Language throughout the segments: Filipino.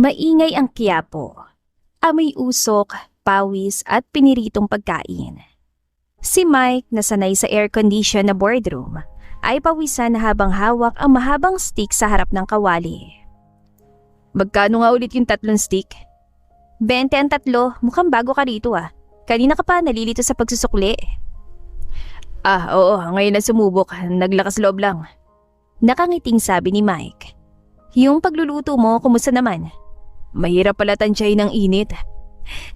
Maingay ang Quiapo. Amoy usok, pawis at piniritong pagkain. Si Mike na sanay sa air-condition na boardroom ay pawisan habang hawak ang mahabang stick sa harap ng kawali. Magkano nga ulit yung 3 stick? 20 ang 3, mukhang bago ka rito ah. Kanina ka pa nalilito sa pagsusukli. Oo, ngayon na sumubok, naglakas loob lang. Nakangiting sabi ni Mike. Yung pagluluto mo, kumusta naman? Mahirap pala tansyahin ng init.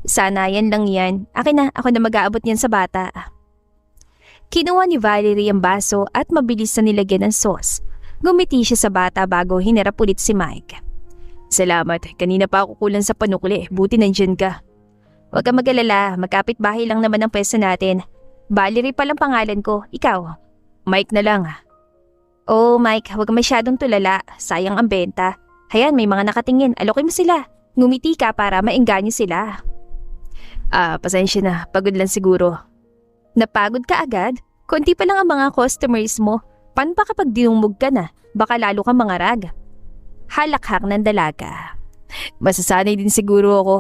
Sanayan lang yan, akin na, ako na mag-aabot niyan sa bata. Kinuha ni Valerie ang baso at mabilis na nilagyan ng sauce. Gumiti siya sa bata bago hinarap ulit si Mike. Salamat, kanina pa ako kulang sa panukli, buti nandyan ka. Huwag kang mag-alala, magkapit bahay lang naman ang pwesto natin. Valerie palang pangalan ko, ikaw. Mike na lang. Oh Mike, huwag masyadong tulala, sayang ang benta. Hayan, may mga nakatingin, alokin mo sila. Ngumiti ka para maengganyo sila. Pasensya na, pagod lang siguro. Napagod ka agad? Konti pa lang ang mga customers mo. Paano pa kapag dinumog ka na? Baka lalo kang mangarag. Halakhak ng dalaga. Masasanay din siguro ako.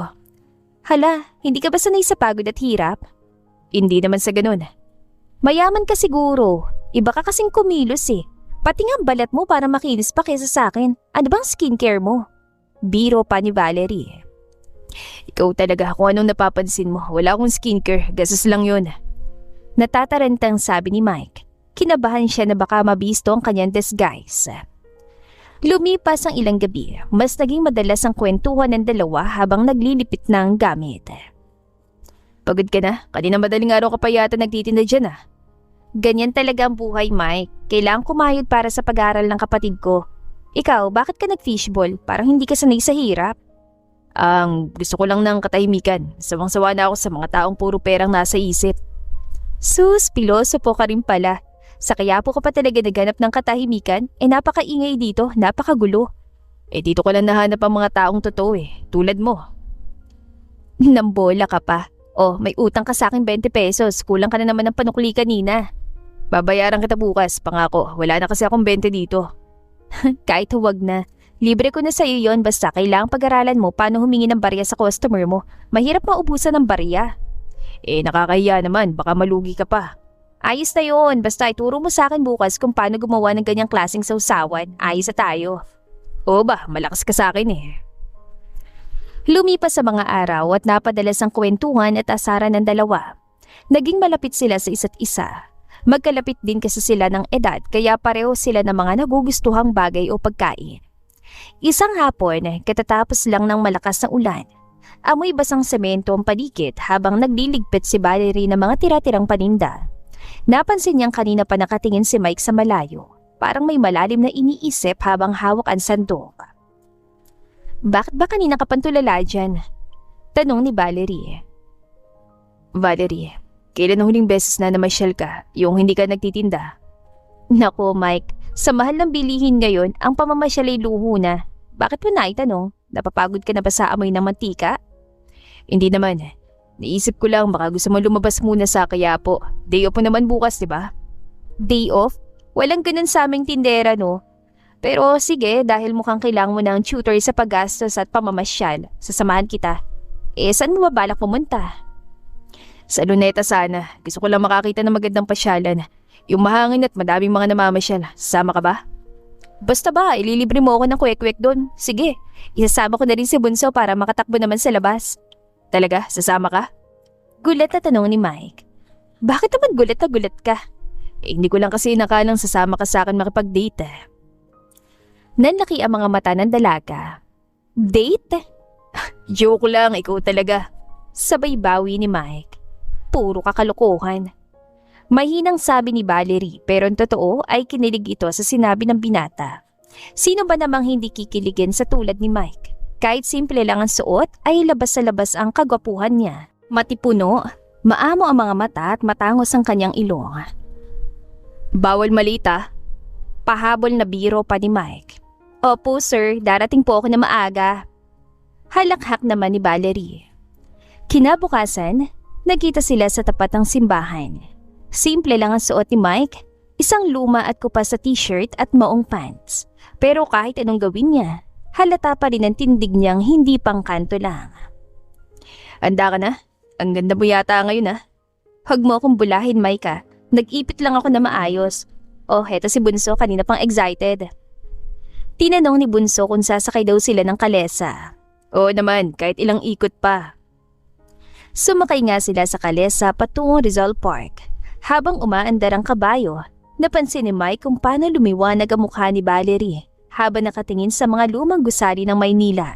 Hala, hindi ka ba sanay sa pagod at hirap? Hindi naman sa ganun. Mayaman ka siguro. Iba ka kasing kumilos eh. Pati nga balat mo para makinis pa kaysa sa akin. Ano bang skincare mo? Biro pa ni Valerie. Ikaw talaga kung anong napapansin mo. Wala akong skincare. Gastos lang yun. Natatarantang sabi ni Mike. Kinabahan siya na baka mabisto ang kanyang disguise. Lumipas ang ilang gabi. Mas naging madalas ang kwentuhan ng dalawa habang naglilipit ng gamit. Pagod ka na? Kanina madaling araw ka pa yata nagtitinda dyan ah. Ganyan talaga ang buhay, Mike. Kailangan kumayod para sa pag-aaral ng kapatid ko. Ikaw, bakit ka nag-fishball? Parang hindi ka sanay sa hirap. Gusto ko lang ng katahimikan. Sawang-sawa na ako sa mga taong puro perang nasa isip. Sus, pilosopo ka rin pala. Sa Quiapo ka pa talaga naghanap ng katahimikan? Napakaingay dito, napakagulo. Dito ko lang nahanap ang mga taong totoo tulad mo. Nambola ka pa. May utang ka sa akin 20 pesos. Kulang ka na naman ng panukli kanina. Babayaran kita bukas, pangako. Wala na kasi akong 20 dito. Kahit huwag na. Libre ko na sa'yo yon basta kailangang pag-aralan mo paano humingi ng barya sa customer mo. Mahirap maubusan ng barya. Nakakahiya naman. Baka malugi ka pa. Ayos na yun. Basta ituro mo sa akin bukas kung paano gumawa ng ganyang klaseng sausawan. Ayos na tayo. Malakas ka sa akin Lumipas sa mga araw at napadalas ang kwentuhan at asaran ng dalawa. Naging malapit sila sa isa't isa. Magkalapit din kasi sila ng edad kaya pareho sila ng mga nagugustuhang bagay o pagkain. Isang hapon, katatapos lang ng malakas na ulan. Amoy basang semento ang paligid habang nagliligpit si Valerie ng mga tira-tirang paninda. Napansin niyang kanina pa nakatingin si Mike sa malayo. Parang may malalim na iniisip habang hawak ang sandok. Bakit ba kanina ka pantulala dyan? Tanong ni Valerie. Valerie, kailan ang huling beses na namasyal ka, yung hindi ka nagtitinda? Nako Mike, sa mahal ng bilihin ngayon, ang pamamasyal ay luho na. Bakit mo naitanong? Napapagod ka na ba sa amoy ng mantika? Hindi naman. Naisip ko lang baka gusto mo lumabas muna sa Quiapo. Day off mo naman bukas, di ba? Day off? Walang ganun sa aming tindera, no? Pero sige, dahil mukhang kailangan mo ng tutor sa paggastos at pamamasyal, sasamahan kita. Saan mo ba balak pumunta? Sa Luneta sana. Gusto ko lang makakita ng magandang pasyalan. Yung mahangin at madaming mga namamasyal. Sasama ka ba? Basta ba, ililibre mo ako ng kwek-kwek doon. Sige, isasama ko na rin si Bunso para makatakbo naman sa labas. Talaga? Sasama ka? Gulat na tanong ni Mike. Bakit naman gulat na gulat ka? Hindi ko lang kasi nakalang sasama ka sa akin makipag-date. Nanlaki ang mga mata ng dalaga. Date? Joke lang, ikaw talaga. Sabay bawi ni Mike. Puro kakalokohan. Mahinang sabi ni Valerie pero ang totoo ay kinilig ito sa sinabi ng binata. Sino ba namang hindi kikiligin sa tulad ni Mike? Kahit simple lang ang suot ay labas sa labas ang kagwapuhan niya. Matipuno, maamo ang mga mata at matangos ang kanyang ilong. Bawal malita. Pahabol na biro pa ni Mike. Opo sir, darating po ako na maaga. Halakhak naman ni Valerie. Kinabukasan, nagkita sila sa tapat ng simbahan. Simple lang ang suot ni Mike, isang luma at kupas sa t-shirt at maong pants. Pero kahit anong gawin niya, halata pa rin ang tindig niyang hindi pangkanto lang. Handa ka na? Ang ganda mo yata ngayon ah. Huwag mo akong bulahin, Mike. Nag-ipit lang ako na maayos. Oh, heto si Bunso, kanina pang excited. Tinanong ni Bunso kung sasakay daw sila ng kalesa. Oo naman, kahit ilang ikot pa. Sumakay nga sila sa kalesa patungong Rizal Park. Habang umaandar ang kabayo, napansin ni Mike kung paano lumiwanag ang mukha ni Valerie habang nakatingin sa mga lumang gusali ng Maynila.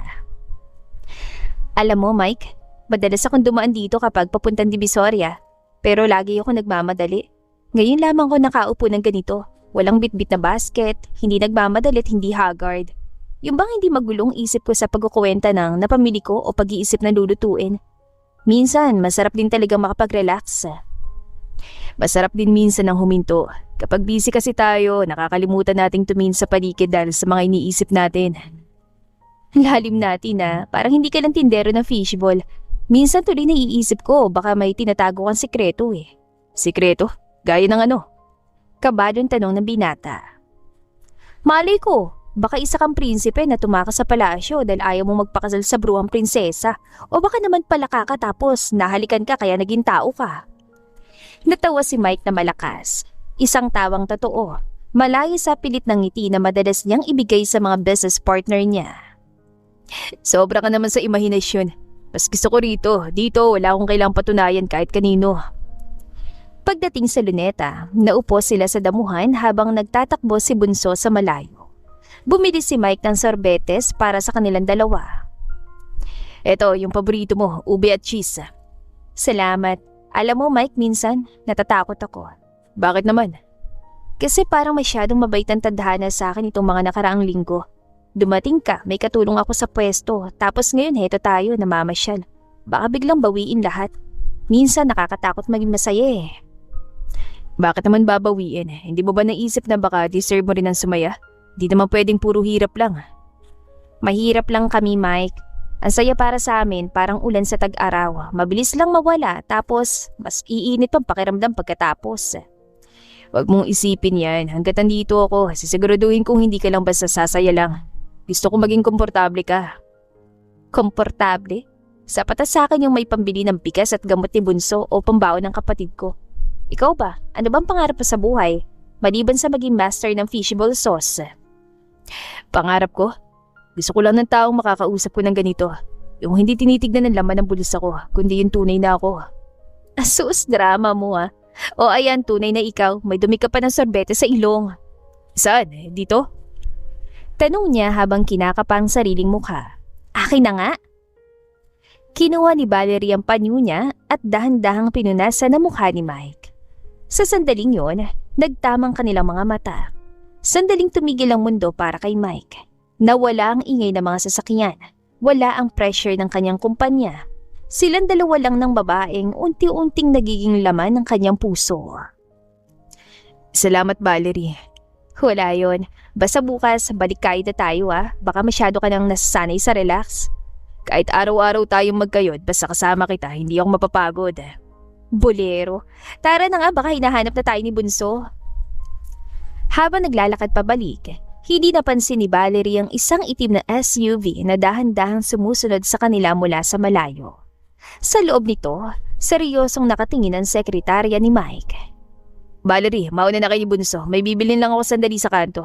Alam mo, Mike, madalas akong dumaan dito kapag papuntang Divisoria, pero lagi ako nagmamadali. Ngayon lamang ko nakaupo ng ganito, walang bitbit na basket, hindi nagmamadalit, hindi haggard. Yung bang hindi magulong isip ko sa pagkukuwenta ng napamili ko o pag-iisip na lulutuin. Minsan, masarap din talaga makapag-relax. Masarap din minsan ang huminto. Kapag busy kasi tayo, nakakalimutan nating tumingin sa paligid dahil sa mga iniisip natin. Lalim natin parang hindi ka lang tindero ng fishball. Minsan tuloy naiisip ko baka may tinatago kang sikreto eh. Sikreto? Gaya ng ano? Kabadong tanong ng binata. Malay ko, baka isa kang prinsipe na tumakas sa palasyo dahil ayaw mo magpakasal sa bruhang prinsesa. O baka naman pala tapos nahalikan ka kaya naging tao ka. Natawa si Mike na malakas. Isang tawang totoo, malayo sa pilit ng ngiti na madalas niyang ibigay sa mga business partner niya. Sobra ka naman sa imahinasyon. Mas gusto ko dito wala akong kailangang patunayan kahit kanino. Pagdating sa luneta, naupo sila sa damuhan habang nagtatakbo si Bunso sa malayo. Bumili si Mike ng sorbetes para sa kanilang dalawa. Eto, yung paborito mo, ube at cheese. Salamat. Alam mo Mike, minsan natatakot ako. Bakit naman? Kasi parang masyadong mabait ang tadhana sa akin itong mga nakaraang linggo. Dumating ka, may katulong ako sa pwesto, tapos ngayon heto tayo, namamasyal. Baka biglang bawiin lahat. Minsan nakakatakot maging masaya eh. Bakit naman babawiin? Hindi mo ba naisip na baka deserve mo rin ang sumaya? Di naman pwedeng puro hirap lang. Mahirap lang kami, Mike. Ang saya para sa amin, parang ulan sa tag-araw. Mabilis lang mawala, tapos mas iinit pang pakiramdam pagkatapos. Huwag mong isipin yan. Hanggat nandito ako, sisiguraduhin kong hindi ka lang basta sasaya lang. Gusto ko maging komportable ka. Komportable? Sapat sa akin yung may pambili ng bigas at gamot ni Bunso o pambaon ng kapatid ko. Ikaw ba? Ano bang pangarap mo sa buhay? Maliban sa maging master ng fishball sauce. Pangarap ko? Gusto ko lang ng taong makakausap ko ng ganito. Yung hindi tinitignan ng laman ng bulis ako, kundi yung tunay na ako. Asus, drama mo O ayan, tunay na ikaw, may dumi ka pa ng sorbete sa ilong. Saan? Dito? Tanong niya habang kinakapa ang sariling mukha. Akin na nga. Kinuha ni Valerie ang panyo niya at dahan-dahang pinunasan ang mukha ni Mike. Sa sandaling yon, nagtamang kanilang mga mata. Sandaling tumigil ang mundo para kay Mike. Nawala ang ingay ng mga sasakyan. Wala ang pressure ng kanyang kumpanya. Silang dalawa lang ng babaeng unti-unting nagiging laman ng kanyang puso. Salamat, Valerie. Wala yon. Basta bukas, balik kain na tayo Baka masyado ka nang nasasanay sa relax. Kahit araw-araw tayong magkayod, basta kasama kita, hindi ako mapapagod. Bolero. Tara na nga, baka hinahanap na tayo ni Bunso. Habang naglalakad pabalik, hindi napansin ni Valerie ang isang itim na SUV na dahan-dahang sumusunod sa kanila mula sa malayo. Sa loob nito, seryosong nakatingin ang sekretarya ni Mike. Valerie, mauna na kayo ni Bunso. May bibilin lang ako sandali sa kanto.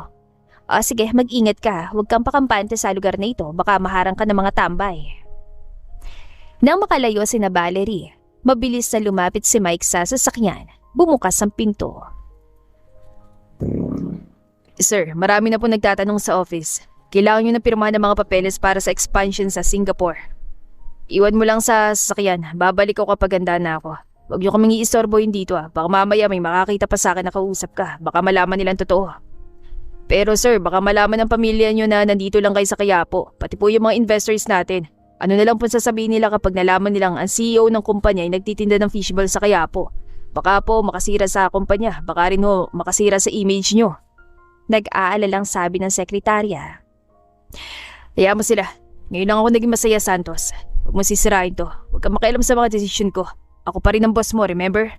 Sige, mag-ingat ka. Huwag kang pakampante sa lugar na ito. Baka maharang ka ng mga tambay. Nang makalayo si na Valerie, mabilis na lumapit si Mike sa sasakyan. Bumukas ang pinto. Sir, marami na po nagtatanong sa office. Kailangan nyo na pirmahan ng mga papeles para sa expansion sa Singapore. Iwan mo lang sa sasakyan. Babalik ko kapag handa na ako. Huwag nyo kaming iistorbohin dito Baka mamaya may makakita pa sa akin na kausap ka. Baka malaman nilang totoo. Pero sir, baka malaman ng pamilya nyo na nandito lang kayo sa Quiapo. Pati po yung mga investors natin. Ano na lang po sasabihin nila kapag nalaman nilang ang CEO ng kumpanya ay nagtitinda ng fishball sa Quiapo. Baka po makasira sa kumpanya. Baka rin makasira sa image nyo. Nag-aalalang sabi ng sekretarya. Hayaan mo sila. Ngayon lang ako naging masaya, Santos. Huwag mo sisirain to. Huwag kang makialam sa mga desisyon ko. Ako pa rin ang boss mo, remember?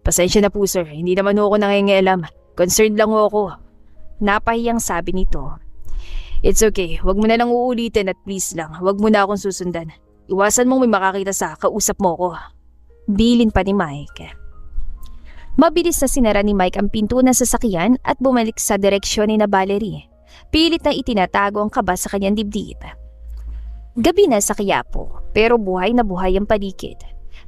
Pasensya na po sir, hindi naman ako nangingialam. Concerned lang ako. Napahiyang sabi nito. It's okay, wag mo na lang uulitin at please lang, wag mo na akong susundan. Iwasan mong may makakita sa kausap mo ko. Bilin pa ni Mike. Mabilis na sinara ni Mike ang pinto ng sasakyan at bumalik sa direksyon ni na Valerie. Pilit na itinatago ang kaba sa kanyang dibdib. Gabi na sa Quiapo, pero buhay na buhay ang paligid.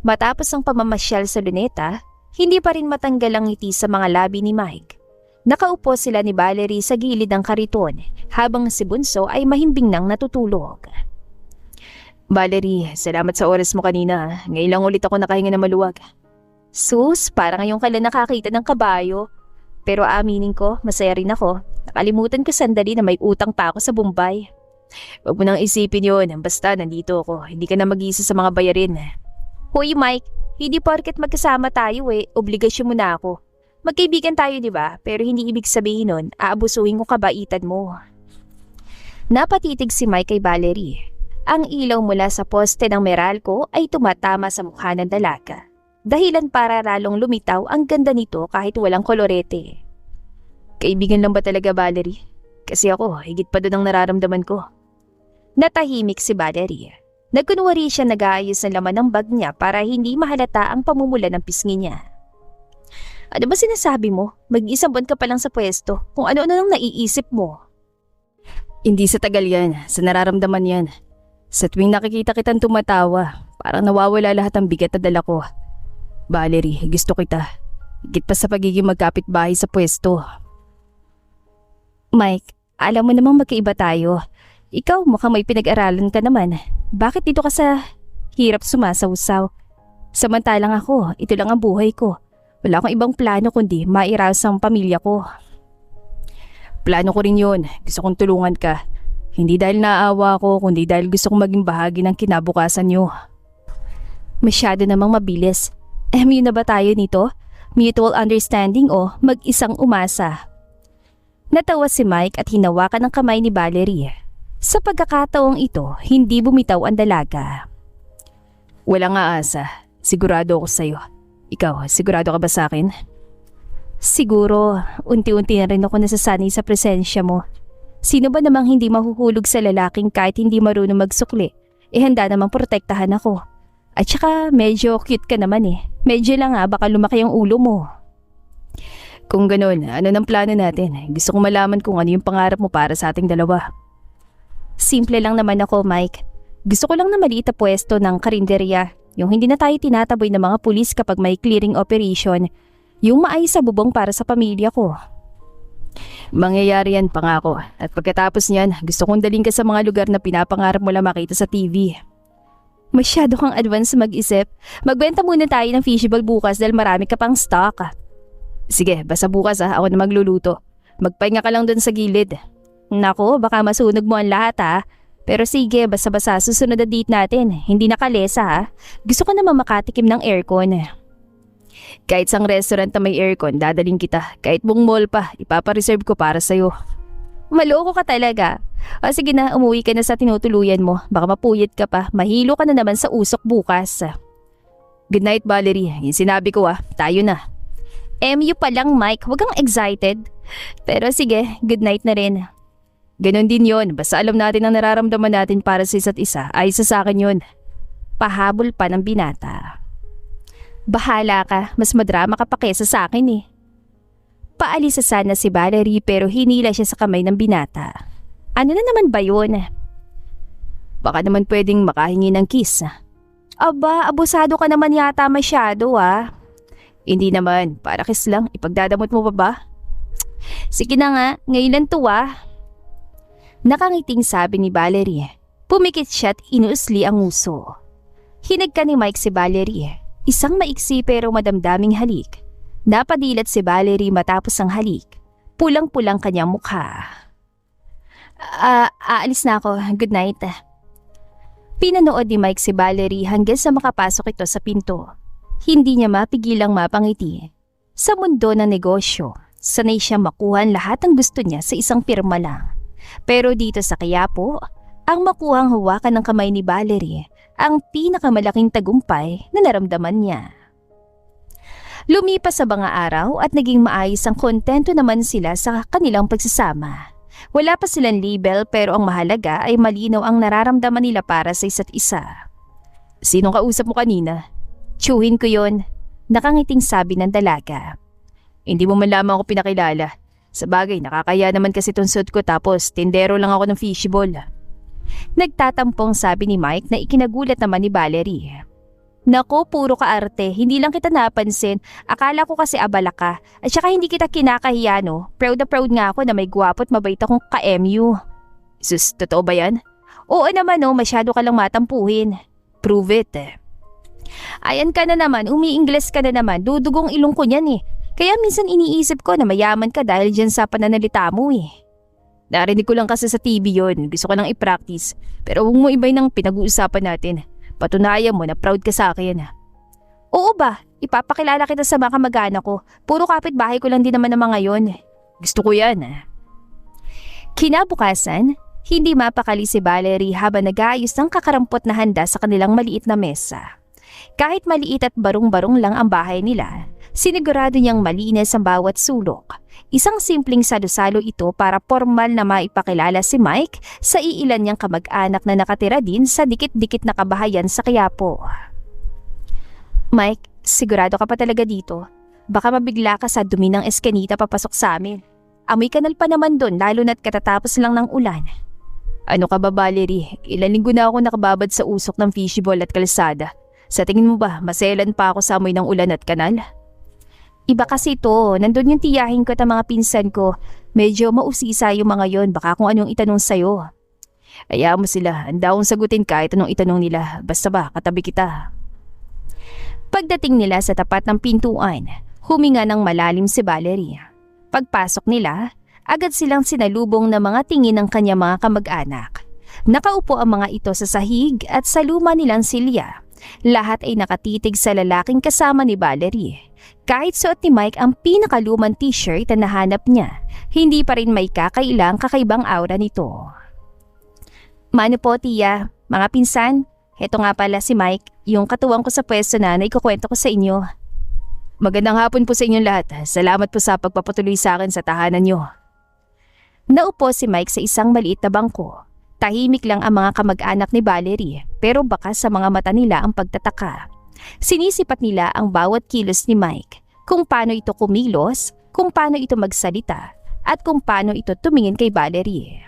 Matapos ang pamamasyal sa Luneta, hindi pa rin matanggal ang ngiti sa mga labi ni Mike. Nakaupo sila ni Valerie sa gilid ng kariton habang si Bunso ay mahimbing nang natutulog. Valerie, salamat sa oras mo kanina. Ngayon lang ulit ako nakahinga na maluwag. Sus, parang ngayon ka lang nakakita ng kabayo. Pero aminin ko, masaya rin ako. Nakalimutan ko sandali na may utang pa ako sa Bombay. Huwag mo nang isipin yun. Basta nandito ako. Hindi ka na mag-iisa sa mga bayarin. Hoy Mike, hindi porket magkasama tayo obligasyon mo na ako. Magkaibigan tayo, di ba? Pero hindi ibig sabihin nun, aabusuhin ko kabaitan mo. Napatitig si Mike kay Valerie. Ang ilaw mula sa poste ng Meralco ay tumatama sa mukha ng dalaga. Dahilan para lalong lumitaw ang ganda nito kahit walang kolorete. Kaibigan lang ba talaga, Valerie? Kasi ako, higit pa doon ang nararamdaman ko. Natahimik si Valerie. Nagkunwari siya nag-aayos ng laman ng bag niya para hindi mahalata ang pamumula ng pisngi niya. Ano ba sinasabi mo? Mag-isang buwan ka pa lang sa pwesto. Kung ano-ano nang naiisip mo. Hindi sa tagal yan. Sa nararamdaman yan. Sa tuwing nakikita kitang tumatawa, parang nawawala lahat ang bigat na dala ko. Valerie, gusto kita. Higit pa sa pagiging magkapit-bahay sa pwesto. Mike, alam mo namang magkaiba tayo. Ikaw mukhang may pinag-aralan ka naman. Bakit dito ka sa hirap sumasawsaw? Samantalang ako, ito lang ang buhay ko. Wala akong ibang plano kundi mairaos ang pamilya ko. Plano ko rin yun. Gusto kong tulungan ka. Hindi dahil naaawa ko, kundi dahil gusto kong maging bahagi ng kinabukasan nyo. Masyado namang mabilis. MU na ba tayo nito? Mutual understanding o mag-isang umasa? Natawa si Mike at hinawakan ang kamay ni Valerie. Sa pagkakataong ito, hindi bumitaw ang dalaga. Walang aasa. Sigurado ako sa'yo. Ikaw, sigurado ka ba sa akin? Siguro, unti-unti na rin ako nasasanay sa presensya mo. Sino ba namang hindi mahuhulog sa lalaking kahit hindi marunong magsukli? Handa namang protektahan ako. At saka medyo cute ka naman Medyo lang baka lumaki ang ulo mo. Kung ganun, ano ng plano natin? Gusto kong malaman kung ano yung pangarap mo para sa ating dalawa. Simple lang naman ako, Mike. Gusto ko lang na maliit na pwesto ng karinderya. Yung hindi na tayo tinataboy ng mga pulis kapag may clearing operation. Yung maayos sa bubong para sa pamilya ko. Mangyayari yan, pangako. At pagkatapos niyan, gusto kong daling ka sa mga lugar na pinapangarap mo lang makita sa TV. Masyado kang advance mag-isip. Magbenta muna tayo ng fishbowl bukas dahil marami ka pang stock. Sige, basta bukas ako na magluluto. Magpahinga ka lang dun sa gilid. Nako, baka masunog mo ang lahat Pero sige, basta-basta susunod na date natin. Hindi nakalesa Gusto ko naman makatikim ng aircon. Kahit sang restaurant na may aircon, dadaling kita. Kahit buong mall pa, ipapareserve ko para sa'yo. Maloko ka talaga. O sige na, umuwi ka na sa tinutuluyan mo. Baka mapuyat ka pa, mahilo ka na naman sa usok bukas. Good night, Valerie. Yung sinabi ko tayo na. MU pa lang, Mike. Huwag kang excited. Pero sige, good night na rin. Ganon din yon. Basta alam natin ang nararamdaman natin para sa isa't isa. Ay sa akin yun. Pahabol pa ng binata. Bahala ka. Mas madrama ka pa kesa sa akin Paalisa sana si Valerie pero hinila siya sa kamay ng binata. Ano na naman ba yun? Baka naman pwedeng makahingi ng kiss. Aba, abusado ka naman yata masyado Hindi naman. Para kiss lang. Ipagdadamot mo pa ba? Sige na nga. Ngayon lang to Nakangiting sabi ni Valerie. Pumikit siya at inuusli ang uso. Hinagka ni Mike si Valerie. Isang maiksi pero madamdaming halik. Napadilat si Valerie matapos ang halik. Pulang-pulang kanyang mukha. Aalis na ako. Good night. Pinanood ni Mike si Valerie hanggang sa makapasok ito sa pinto. Hindi niya mapigilang mapangiti. Sa mundo ng negosyo, sanay siya makuha lahat ng gusto niya sa isang pirma lang. Pero dito sa Quiapo, ang makuhang hawakan ng kamay ni Valerie ang pinakamalaking tagumpay na naramdaman niya. Lumipas sa mga araw at naging maayos ang kontento naman sila sa kanilang pagsasama. Wala pa silang label pero ang mahalaga ay malinaw ang nararamdaman nila para sa isa't isa. Sinong kausap mo kanina? Tsuhin ko yon. Nakangiting sabi ng dalaga. Hindi mo man lamang ako pinakilala. Sa bagay, nakakaya naman kasi itong suit ko tapos tindero lang ako ng fishball. Nagtatampong sabi ni Mike na ikinagulat naman ni Valerie. Nako, puro ka arte, hindi lang kita napansin. Akala ko kasi abala ka. At saka hindi kita kinakahiya, no? Proud na proud nga ako na may gwapo at mabait akong ka-MU. Sus, totoo ba yan? Oo naman, no, masyado ka lang matampuhin. Prove it. Ayan ka na naman, umi-Ingles ka na naman, dudugong ilong ko niyan eh. Kaya minsan iniisip ko na mayaman ka dahil dyan sa pananalita mo eh. Narinig ko lang kasi sa TV yon, gusto ko lang i-practice. Pero huwag mo ibay ng pinag-uusapan natin. Patunayan mo na proud ka sa akin. Oo ba? Ipapakilala kita sa mga kamag-anak ko. Puro kapitbahay ko lang din naman ng mga yon. Gusto ko yan. Kinabukasan, hindi mapakali si Valerie habang nag-aayos ng kakarampot na handa sa kanilang maliit na mesa. Kahit maliit at barong-barong lang ang bahay nila, sinigurado niyang malinis ang bawat sulok. Isang simpleng salo-salo ito para formal na maipakilala si Mike sa iilan niyang kamag-anak na nakatira din sa dikit-dikit na kabahayan sa Quiapo. Mike, sigurado ka pa talaga dito? Baka mabigla ka sa dumi ng eskinita papasok sa amin. Amoy kanal pa naman doon lalo na't katatapos lang ng ulan. Ano ka ba, Valerie? Ilang linggo na ako nakababad sa usok ng fishball at kalsada. Sa tingin mo ba, maselan pa ako sa amoy ng ulan at kanal? Iba kasi ito, nandun yung tiyahin ko at ang mga pinsan ko. Medyo mausisa yung mga yon, baka kung anong itanong sa'yo. Hayaan mo sila, handa akong sagutin kahit anong itanong nila, basta ba katabi kita. Pagdating nila sa tapat ng pintuan, huminga ng malalim si Valerie. Pagpasok nila, agad silang sinalubong ng mga tingin ng kanya mga kamag-anak. Nakaupo ang mga ito sa sahig at sa luma nilang silya. Lahat ay nakatitig sa lalaking kasama ni Valerie. Kahit suot ni Mike ang pinakalumang t-shirt na nahanap niya, hindi pa rin may kakailang kakaibang aura nito. Mano po, tiya, mga pinsan, heto nga pala si Mike, yung katuwang ko sa pwesto na ikukwento ko sa inyo. Magandang hapon po sa inyong lahat. Salamat po sa pagpapatuloy sa akin sa tahanan niyo. Naupo si Mike sa isang maliit na bangko. Tahimik lang ang mga kamag-anak ni Valerie, pero baka sa mga mata nila ang pagtataka. Sinisipat nila ang bawat kilos ni Mike, kung paano ito kumilos, kung paano ito magsalita, at kung paano ito tumingin kay Valerie.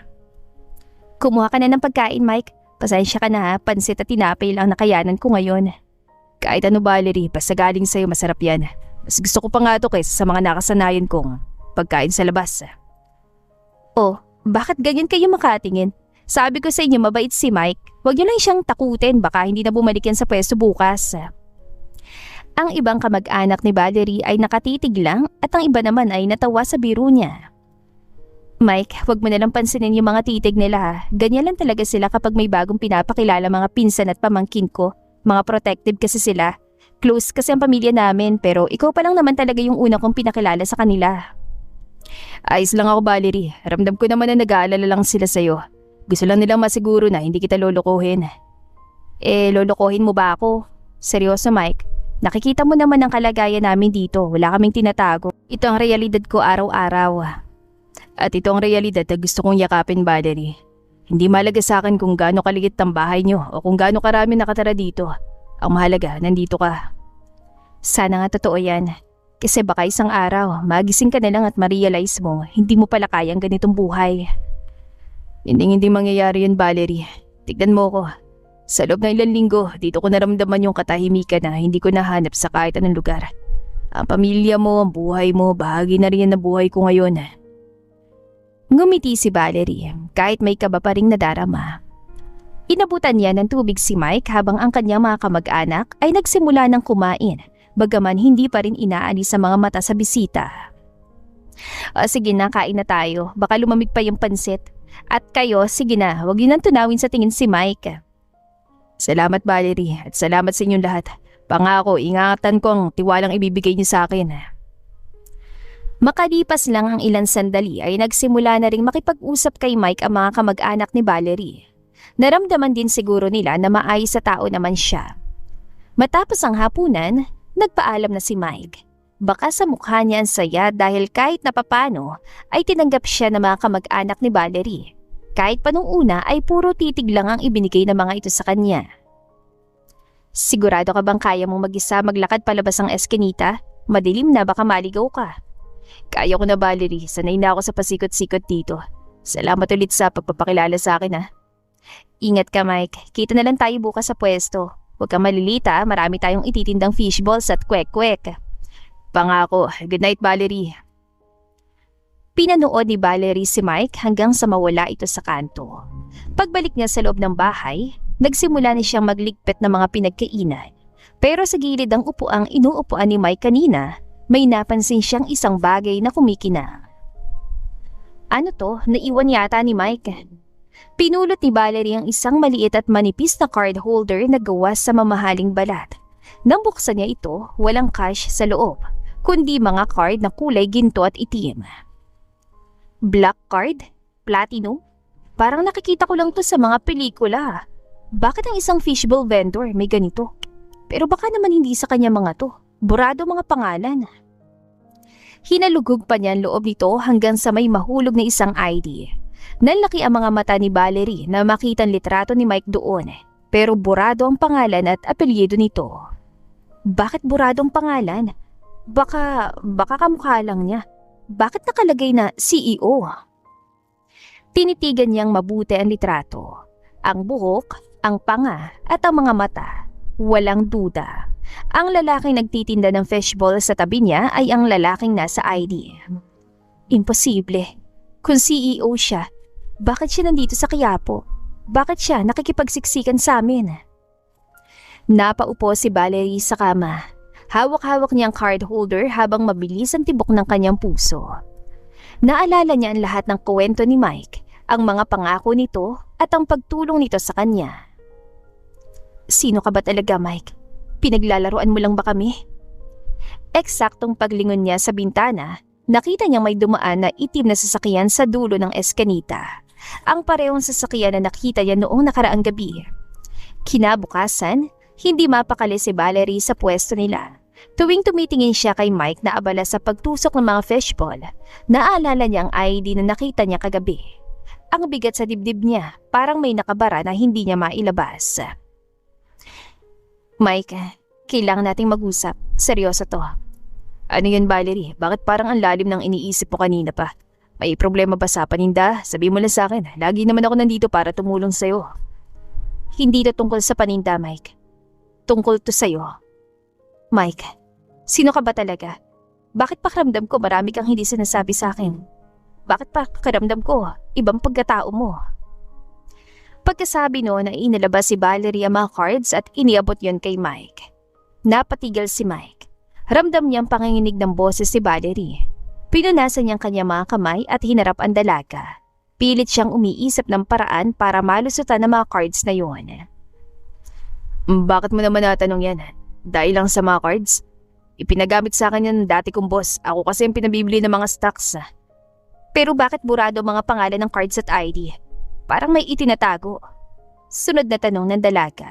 Kumuha ka na ng pagkain, Mike. Pasensya ka na ha, pansit at tinapay lang nakayanan ko ngayon. Kahit ano, Valerie, basta galing sa'yo masarap yan. Mas gusto ko pa nga ito kaysa sa mga nakasanayan kong pagkain sa labas. Oh, bakit ganyan kayo makatingin? Sabi ko sa inyo mabait si Mike, huwag niyo lang siyang takutin, baka hindi na bumalik yan sa pwesto bukas. Ang ibang kamag-anak ni Valerie ay nakatitig lang at ang iba naman ay natawa sa biro niya. Mike, huwag mo nalang pansinin yung mga titig nila ha. Ganyan lang talaga sila kapag may bagong pinapakilala mga pinsan at pamangkin ko. Mga protective kasi sila. Close kasi ang pamilya namin pero ikaw pa lang naman talaga yung una kong pinakilala sa kanila. Ayos lang ako, Valerie. Ramdam ko naman na nag-aalala lang sila sa'yo. Gusto lang nilang masiguro na hindi kita lolokohin. Lolokohin mo ba ako? Seryoso, Mike? Nakikita mo naman ang kalagayan namin dito. Wala kaming tinatago. Ito ang realidad ko araw-araw. At ito ang realidad na gusto kong yakapin, Valerie. Hindi mahalaga sa akin kung gaano kaliit ang bahay nyo o kung gaano karami nakatara dito. Ang mahalaga, nandito ka. Sana nga totoo yan. Kasi baka isang araw, magising ka na lang at ma-realize mo, hindi mo pala kayang ganitong buhay. Hindi mangyayari yun, Valerie. Tignan mo ko. Sa loob ng ilang linggo, dito ko naramdaman yung katahimikan na hindi ko nahanap sa kahit anong lugar. Ang pamilya mo, ang buhay mo, bahagi na rin ng buhay ko ngayon. Ngumiti si Valerie, kahit may kaba pa ring nadarama. Inabutan niya ng tubig si Mike habang ang kanyang mga kamag-anak ay nagsimula ng kumain, bagaman hindi pa rin inaalis sa mga mata sa bisita. Sige na, kain na tayo, baka lumamig pa yung pansit. At kayo, sige na, huwag yun nang tunawin sa tingin si Mike. Salamat, Valerie, at salamat sa inyong lahat. Pangako, ingatan ko ang tiwalang ibibigay niyo sa akin. Makalipas lang ang ilang sandali ay nagsimula na ring makipag-usap kay Mike ang mga kamag-anak ni Valerie. Naramdaman din siguro nila na maayos sa tao naman siya. Matapos ang hapunan, nagpaalam na si Mike. Baka sa mukha niya ang saya dahil kahit napapano ay tinanggap siya ng mga kamag-anak ni Valerie. Kahit pa nung una ay puro titig lang ang ibinigay ng mga ito sa kanya. Sigurado ka bang kaya mong mag-isa maglakad palabas ang eskinita? Madilim na, baka maligaw ka. Kaya ko na, Valerie. Sanay na ako sa pasikot-sikot dito. Salamat ulit sa pagpapakilala sa akin, ha. Ingat ka, Mike. Kita na lang tayo bukas sa pwesto. Huwag kang malilita, marami tayong ititindang fishballs at kwek-kwek. Pangako. Good night, Valerie. Pinanood ni Valerie si Mike hanggang sa mawala ito sa kanto. Pagbalik niya sa loob ng bahay, nagsimula na siyang magligpit ng mga pinagkainan. Pero sa gilid ng upuang inuupuan ni Mike kanina, may napansin siyang isang bagay na kumikinang. Ano to? Naiwan yata ni Mike. Pinulot ni Valerie ang isang maliit at manipis na card holder na gawa sa mamahaling balat. Nang buksan niya ito, walang cash sa loob, kundi mga card na kulay ginto at itim. Black card? Platinum? Parang nakikita ko lang to sa mga pelikula. Bakit ang isang fishbowl vendor may ganito? Pero baka naman hindi sa kanya mga to. Burado mga pangalan. Hinalugog pa niya ang loob nito hanggang sa may mahulog na isang ID. Nanlaki ang mga mata ni Valerie na makita ang litrato ni Mike doon. Pero burado ang pangalan at apelyido nito. Bakit burado ang pangalan? Baka kamukha lang niya. Bakit nakalagay na CEO? Tinitigan niyang mabuti ang litrato. Ang buhok, ang panga at ang mga mata. Walang duda. Ang lalaking nagtitinda ng fishball sa tabi niya ay ang lalaking nasa ID. Imposible. Kung CEO siya, bakit siya nandito sa Quiapo? Bakit siya nakikipagsiksikan sa amin? Napaupo si Valerie sa kama. Hawak-hawak niya ang card holder habang mabilis ang tibok ng kanyang puso. Naalala niya ang lahat ng kwento ni Mike, ang mga pangako nito at ang pagtulong nito sa kanya. Sino ka ba talaga, Mike? Pinaglalaruan mo lang ba kami? Eksaktong paglingon niya sa bintana, nakita niyang may dumaan na itim na sasakyan sa dulo ng eskanita. Ang parehong sasakyan na nakita niya noong nakaraang gabi. Kinabukasan, hindi mapakali si Valerie sa pwesto nila. Tuwing tumitingin siya kay Mike na abala sa pagtusok ng mga fishball, naalala niya ang ID na nakita niya kagabi. Ang bigat sa dibdib niya, parang may nakabara na hindi niya mailabas. Mike, kailangan nating mag-usap. Seryoso to. Ano yun, Valerie? Bakit parang ang lalim ng iniisip mo kanina pa? May problema ba sa paninda? Sabi mo lang sa akin. Lagi naman ako nandito para tumulong sa'yo. Hindi na tungkol sa paninda, Mike. Tungkol to sa'yo. Mike, sino ka ba talaga? Bakit pakiramdam ko marami kang hindi sinasabi sa akin? Bakit pakiramdam ko ibang pagkatao mo? Pagkasabi noon ay inilabas si Valerie ang mga cards at iniabot yon kay Mike. Napatigil si Mike. Ramdam niyang panginginig ng boses si Valerie. Pinunasan niyang kanyang mga kamay at hinarap ang dalaga. Pilit siyang umiisip ng paraan para malusutan ang mga cards na yon. Bakit mo naman natanong yan? Dahil lang sa mga cards? Ipinagamit sa akin yan ng dati kong boss. Ako kasi ang pinabibili ng mga stocks. Pero bakit burado mga pangalan ng cards at ID? Parang may itinatago. Sunod na tanong ng dalaga.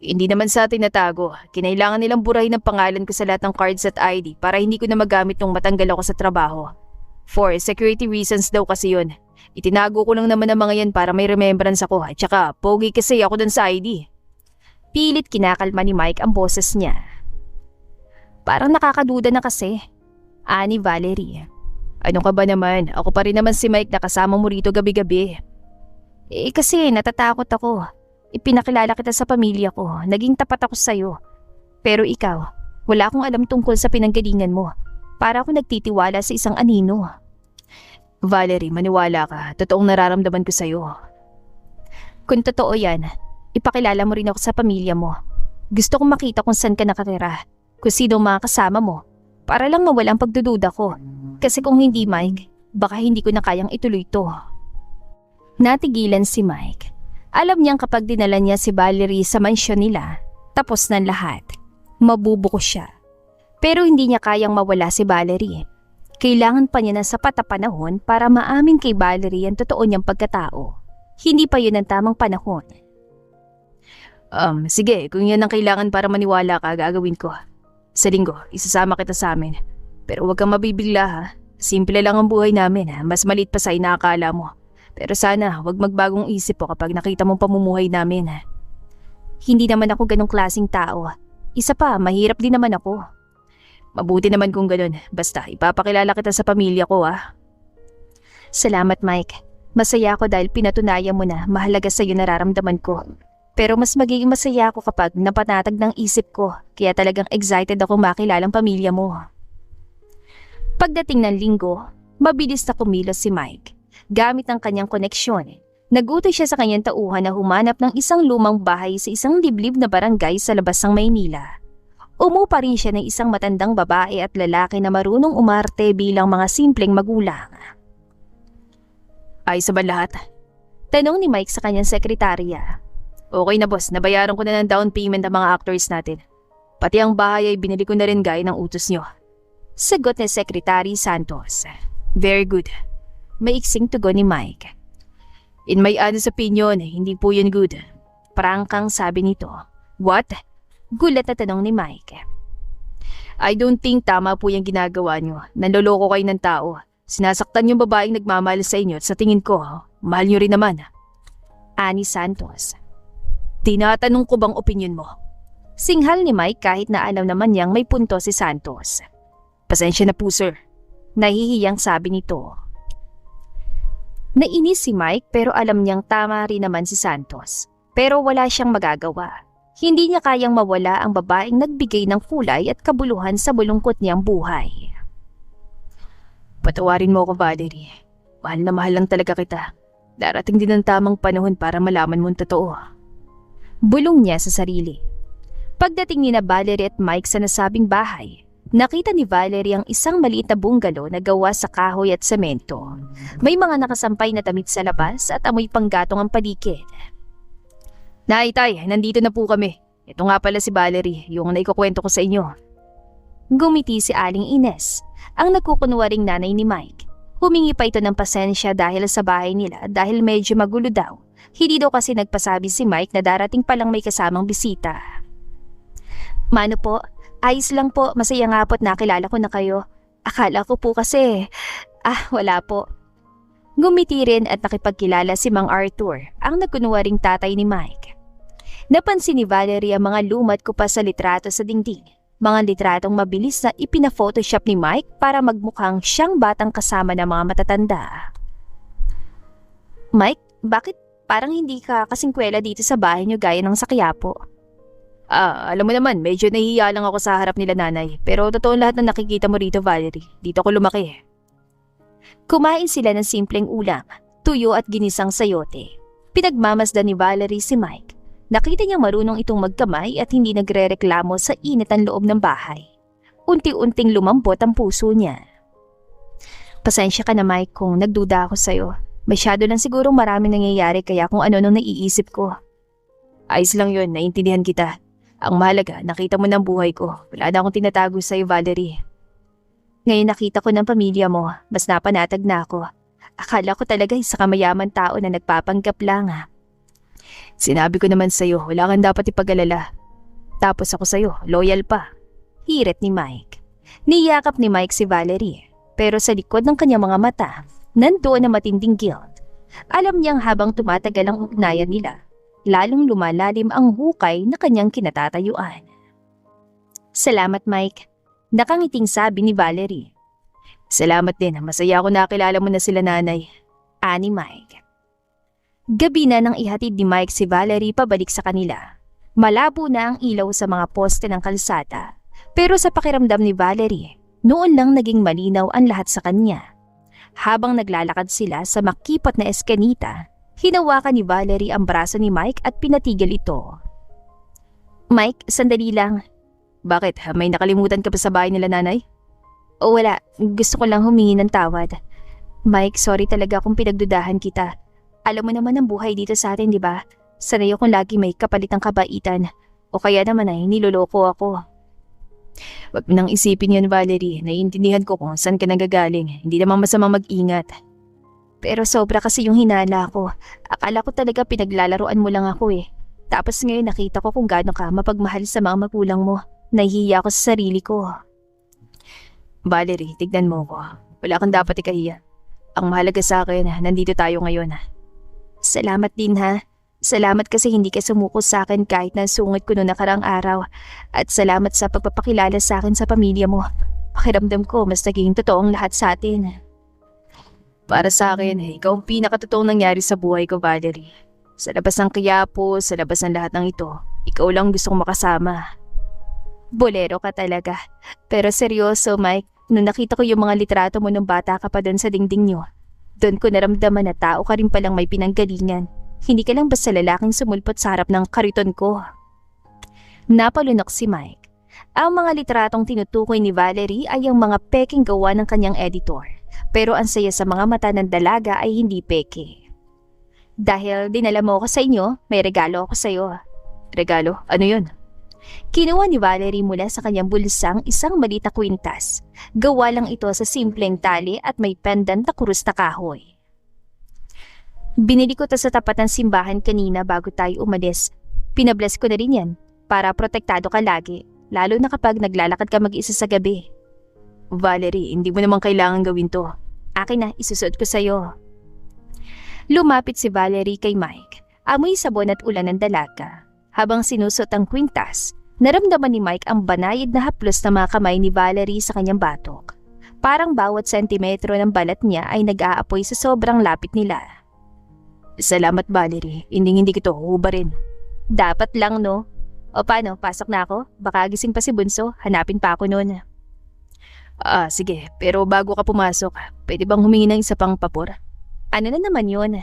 Hindi naman sa tinatago. Kinailangan nilang burahin ang pangalan ko sa lahat ng cards at ID para hindi ko na magamit nung matanggal ako sa trabaho. For security reasons daw kasi yun. Itinago ko lang naman ang mga yan para may remembrance ako. At saka, pogi kasi ako dun sa ID. Pilit kinakalma ni Mike ang boses niya. Parang nakakaduda na kasi. Ani Valerie. Ano ka ba naman? Ako pa rin naman si Mike na kasama mo rito gabi-gabi. Kasi natatakot ako. Ipinakilala kita sa pamilya ko. Naging tapat ako sa'yo. Pero ikaw, wala akong alam tungkol sa pinanggalingan mo. Para ako nagtitiwala sa isang anino. Valerie, maniwala ka. Totoong nararamdaman ko sa'yo. Kung totoo yan, ipakilala mo rin ako sa pamilya mo. Gusto kong makita kung saan ka nakatira. Kung sino mga kasama mo. Para lang mawala ang pagdududa ko. Kasi kung hindi, Mike, baka hindi ko na kayang ituloy to. Natigilan si Mike. Alam niyang kapag dinala niya si Valerie sa mansyon nila, tapos na lahat. Mabubuko siya. Pero hindi niya kayang mawala si Valerie. Kailangan pa niya ng sapat na panahon para maamin kay Valerie ang totoo niyang pagkatao. Hindi pa yun ang tamang panahon. Sige, kung yan ang kailangan para maniwala ka, gagawin ko. Sa linggo, isasama kita sa amin. Pero huwag kang mabibigla ha. Simple lang ang buhay namin ha. Mas maliit pa sa inaakala mo. Pero sana huwag magbagong isip po kapag nakita mong pamumuhay namin ha. Hindi naman ako ganong klaseng tao. Isa pa, mahirap din naman ako. Mabuti naman kung ganun. Basta ipapakilala kita sa pamilya ko ha. Salamat Mike. Masaya ako dahil pinatunayan mo na mahalaga sa iyo nararamdaman ko. Pero mas magiging masaya ako kapag napanatag ng isip ko. Kaya talagang excited ako makilalang pamilya mo. Pagdating ng linggo, mabilis na kumilos si Mike. Gamit ang kanyang koneksyon, nagutos siya sa kanyang tauhan na humanap ng isang lumang bahay sa isang liblib na barangay sa labas ng Maynila. Umupa rin siya ng isang matandang babae at lalaki na marunong umarte bilang mga simpleng magulang. Ayos ba lahat? Tanong ni Mike sa kanyang sekretarya. Okay na boss, nabayaran ko na ng down payment ng mga actors natin. Pati ang bahay ay binili ko na rin gaya ng utos nyo. Sagot ni Secretary Santos. Very good. Maiksing tugon ni Mike. In my honest opinion, hindi po yun good. Prangkang sabi nito. What? Gulat na tanong ni Mike. I don't think tama po yung ginagawa nyo. Nanloloko kayo ng tao. Sinasaktan yung babaeng nagmamahal sa inyo at sa tingin ko, mahal nyo rin naman. Ani Santos. Tinatanong ko bang opinion mo? Singhal ni Mike kahit na alam naman niyang may punto si Santos. Pasensya na po sir. Nahihiyang sabi nito. Nainis si Mike pero alam niyang tama rin naman si Santos. Pero wala siyang magagawa. Hindi niya kayang mawala ang babaeng nagbigay ng kulay at kabuluhan sa bulungkot niyang buhay. Patawarin mo ako Valerie. Mahal na mahal lang talaga kita. Darating din ang tamang panahon para malaman mo ang totoo. Bulong niya sa sarili. Pagdating ni na Valerie at Mike sa nasabing bahay, nakita ni Valerie ang isang maliit na bungalow na gawa sa kahoy at semento. May mga nakasampay na damit sa labas at amoy panggatong ang paligid. Nay, tay, nandito na po kami. Ito nga pala si Valerie, yung naikukwento ko sa inyo. Gumiti si Aling Ines, ang nagkukunwaring nanay ni Mike. Humingi pa ito ng pasensya dahil sa bahay nila dahil medyo magulo daw. Hindi daw kasi nagpasabi si Mike na darating palang may kasamang bisita. Mano po, ayos lang po, masaya nga po't nakilala ko na kayo. Akala ko po kasi, wala po. Gumiti rin at nakipagkilala si Mang Arthur, ang nagkunwaring tatay ni Mike. Napansin ni Valerie ang mga lumat ko pa sa litrato sa dingding. Mga litratong mabilis na ipina-photoshop ni Mike para magmukhang siyang batang kasama ng mga matatanda. Mike, bakit parang hindi ka kasingkwela dito sa bahay niyo gaya ng sa Quiapo? Alam mo naman, medyo nahihiya lang ako sa harap nila nanay. Pero totoo lahat na nakikita mo rito, Valerie. Dito ako lumaki. Kumain sila ng simpleng ulam, tuyo at ginisang sayote. Pinagmamasdan ni Valerie si Mike. Nakita niyang marunong itong magkamay at hindi nagrereklamo sa init ang loob ng bahay. Unti-unting lumambot ang puso niya. Pasensya ka na Mike kung nagduda ako sa'yo. Masyado lang siguro maraming nangyayari kaya kung ano nung naiisip ko. Ayos lang yun, naiintindihan kita. Ang mahalaga, nakita mo ng buhay ko. Wala na akong tinatago sa'yo, Valerie. Ngayon nakita ko ng pamilya mo, mas napanatag na ako. Akala ko talaga isa ka mayaman tao na nagpapanggap lang ha. Sinabi ko naman sa'yo, wala kang dapat ipag-alala. Tapos ako sa'yo, loyal pa. Hirit ni Mike. Niyakap ni Mike si Valerie, pero sa likod ng kanyang mga mata, nandoon na matinding guilt. Alam niyang habang tumatagal ang ugnayan nila, lalong lumalalim ang hukay na kanyang kinatatayuan. Salamat Mike, nakangiting sabi ni Valerie. Salamat din, masaya ako nakilala mo na sila nanay. Ani Mike. Gabi na nang ihatid ni Mike si Valerie pabalik sa kanila. Malabo na ang ilaw sa mga poste ng kalsada. Pero sa pakiramdam ni Valerie, noon lang naging malinaw ang lahat sa kanya. Habang naglalakad sila sa makipot na eskanita, hinawakan ni Valerie ang braso ni Mike at pinatigil ito. Mike, sandali lang. Bakit? May nakalimutan ka pa sa bahay nila nanay? O wala, gusto ko lang humingi ng tawad. Mike, sorry talaga kung pinagdudahan kita. Alam mo naman ang buhay dito sa atin, di ba? Sanay akong lagi may kapalitang kabaitan. O kaya naman ay niloloko ako. Wag mo nang isipin yan, Valerie. Naiintindihan ko kung saan ka nagagaling. Hindi naman masamang mag-ingat. Pero sobra kasi yung hinala ko. Akala ko talaga pinaglalaroan mo lang ako eh. Tapos ngayon nakita ko kung gaano ka mapagmahal sa mga magulang mo. Nahihiya ako sa sarili ko. Valerie, tignan mo ko. Wala kang dapat ikahiya. Ang mahalaga sa akin, nandito tayo ngayon. Salamat din ha. Salamat kasi hindi ka sumuko sa akin kahit na sungit ko noong nakaraang araw. At salamat sa pagpapakilala sa akin sa pamilya mo. Pakiramdam ko mas naging totoong lahat sa atin. Para sa akin, ikaw ang pinakatotoong nangyari sa buhay ko, Valerie. Sa labas ng Quiapo, sa labas ng lahat ng ito, ikaw lang gusto kong makasama. Bolero ka talaga. Pero seryoso, Mike, nung nakita ko yung mga litrato mo nung bata ka pa doon sa dingding nyo, doon ko naramdaman na tao ka rin palang may pinanggalingan. Hindi ka lang basta lalaking sumulpot sa harap ng kariton ko. Napalunok si Mike. Ang mga litratong tinutukoy ni Valerie ay ang mga peking gawa ng kanyang editor. Pero ang saya sa mga mata ng dalaga ay hindi peke. Dahil dinala mo ako sa inyo, may regalo ako sa iyo. Regalo? Ano yun? Kinuha ni Valerie mula sa kanyang bulsang isang maliit na kwintas. Gawa lang ito sa simpleng tali at may pendant na kurus na kahoy. Binili ko to sa tapat ng simbahan kanina bago tayo umalis. Pinabless ko na rin yan para protektado ka lagi, lalo na kapag naglalakad ka mag-isa sa gabi. Valerie, hindi mo naman kailangan gawin to. Akin na, isusuot ko sa'yo. Lumapit si Valerie kay Mike. Amoy sabon at ulan ng dalaga. Habang sinusot ang kwintas, naramdaman ni Mike ang banayad na haplos na mga kamay ni Valerie sa kanyang batok. Parang bawat sentimetro ng balat niya ay nag-aapoy sa sobrang lapit nila. Salamat, Valerie. Hindi ko to hubarin. Dapat lang, no? O paano, pasok na ako? Baka gising pa si Bunso, hanapin pa ako noon. Sige. Pero bago ka pumasok, pwede bang humingi ng isa pang papor? Ano na naman yun?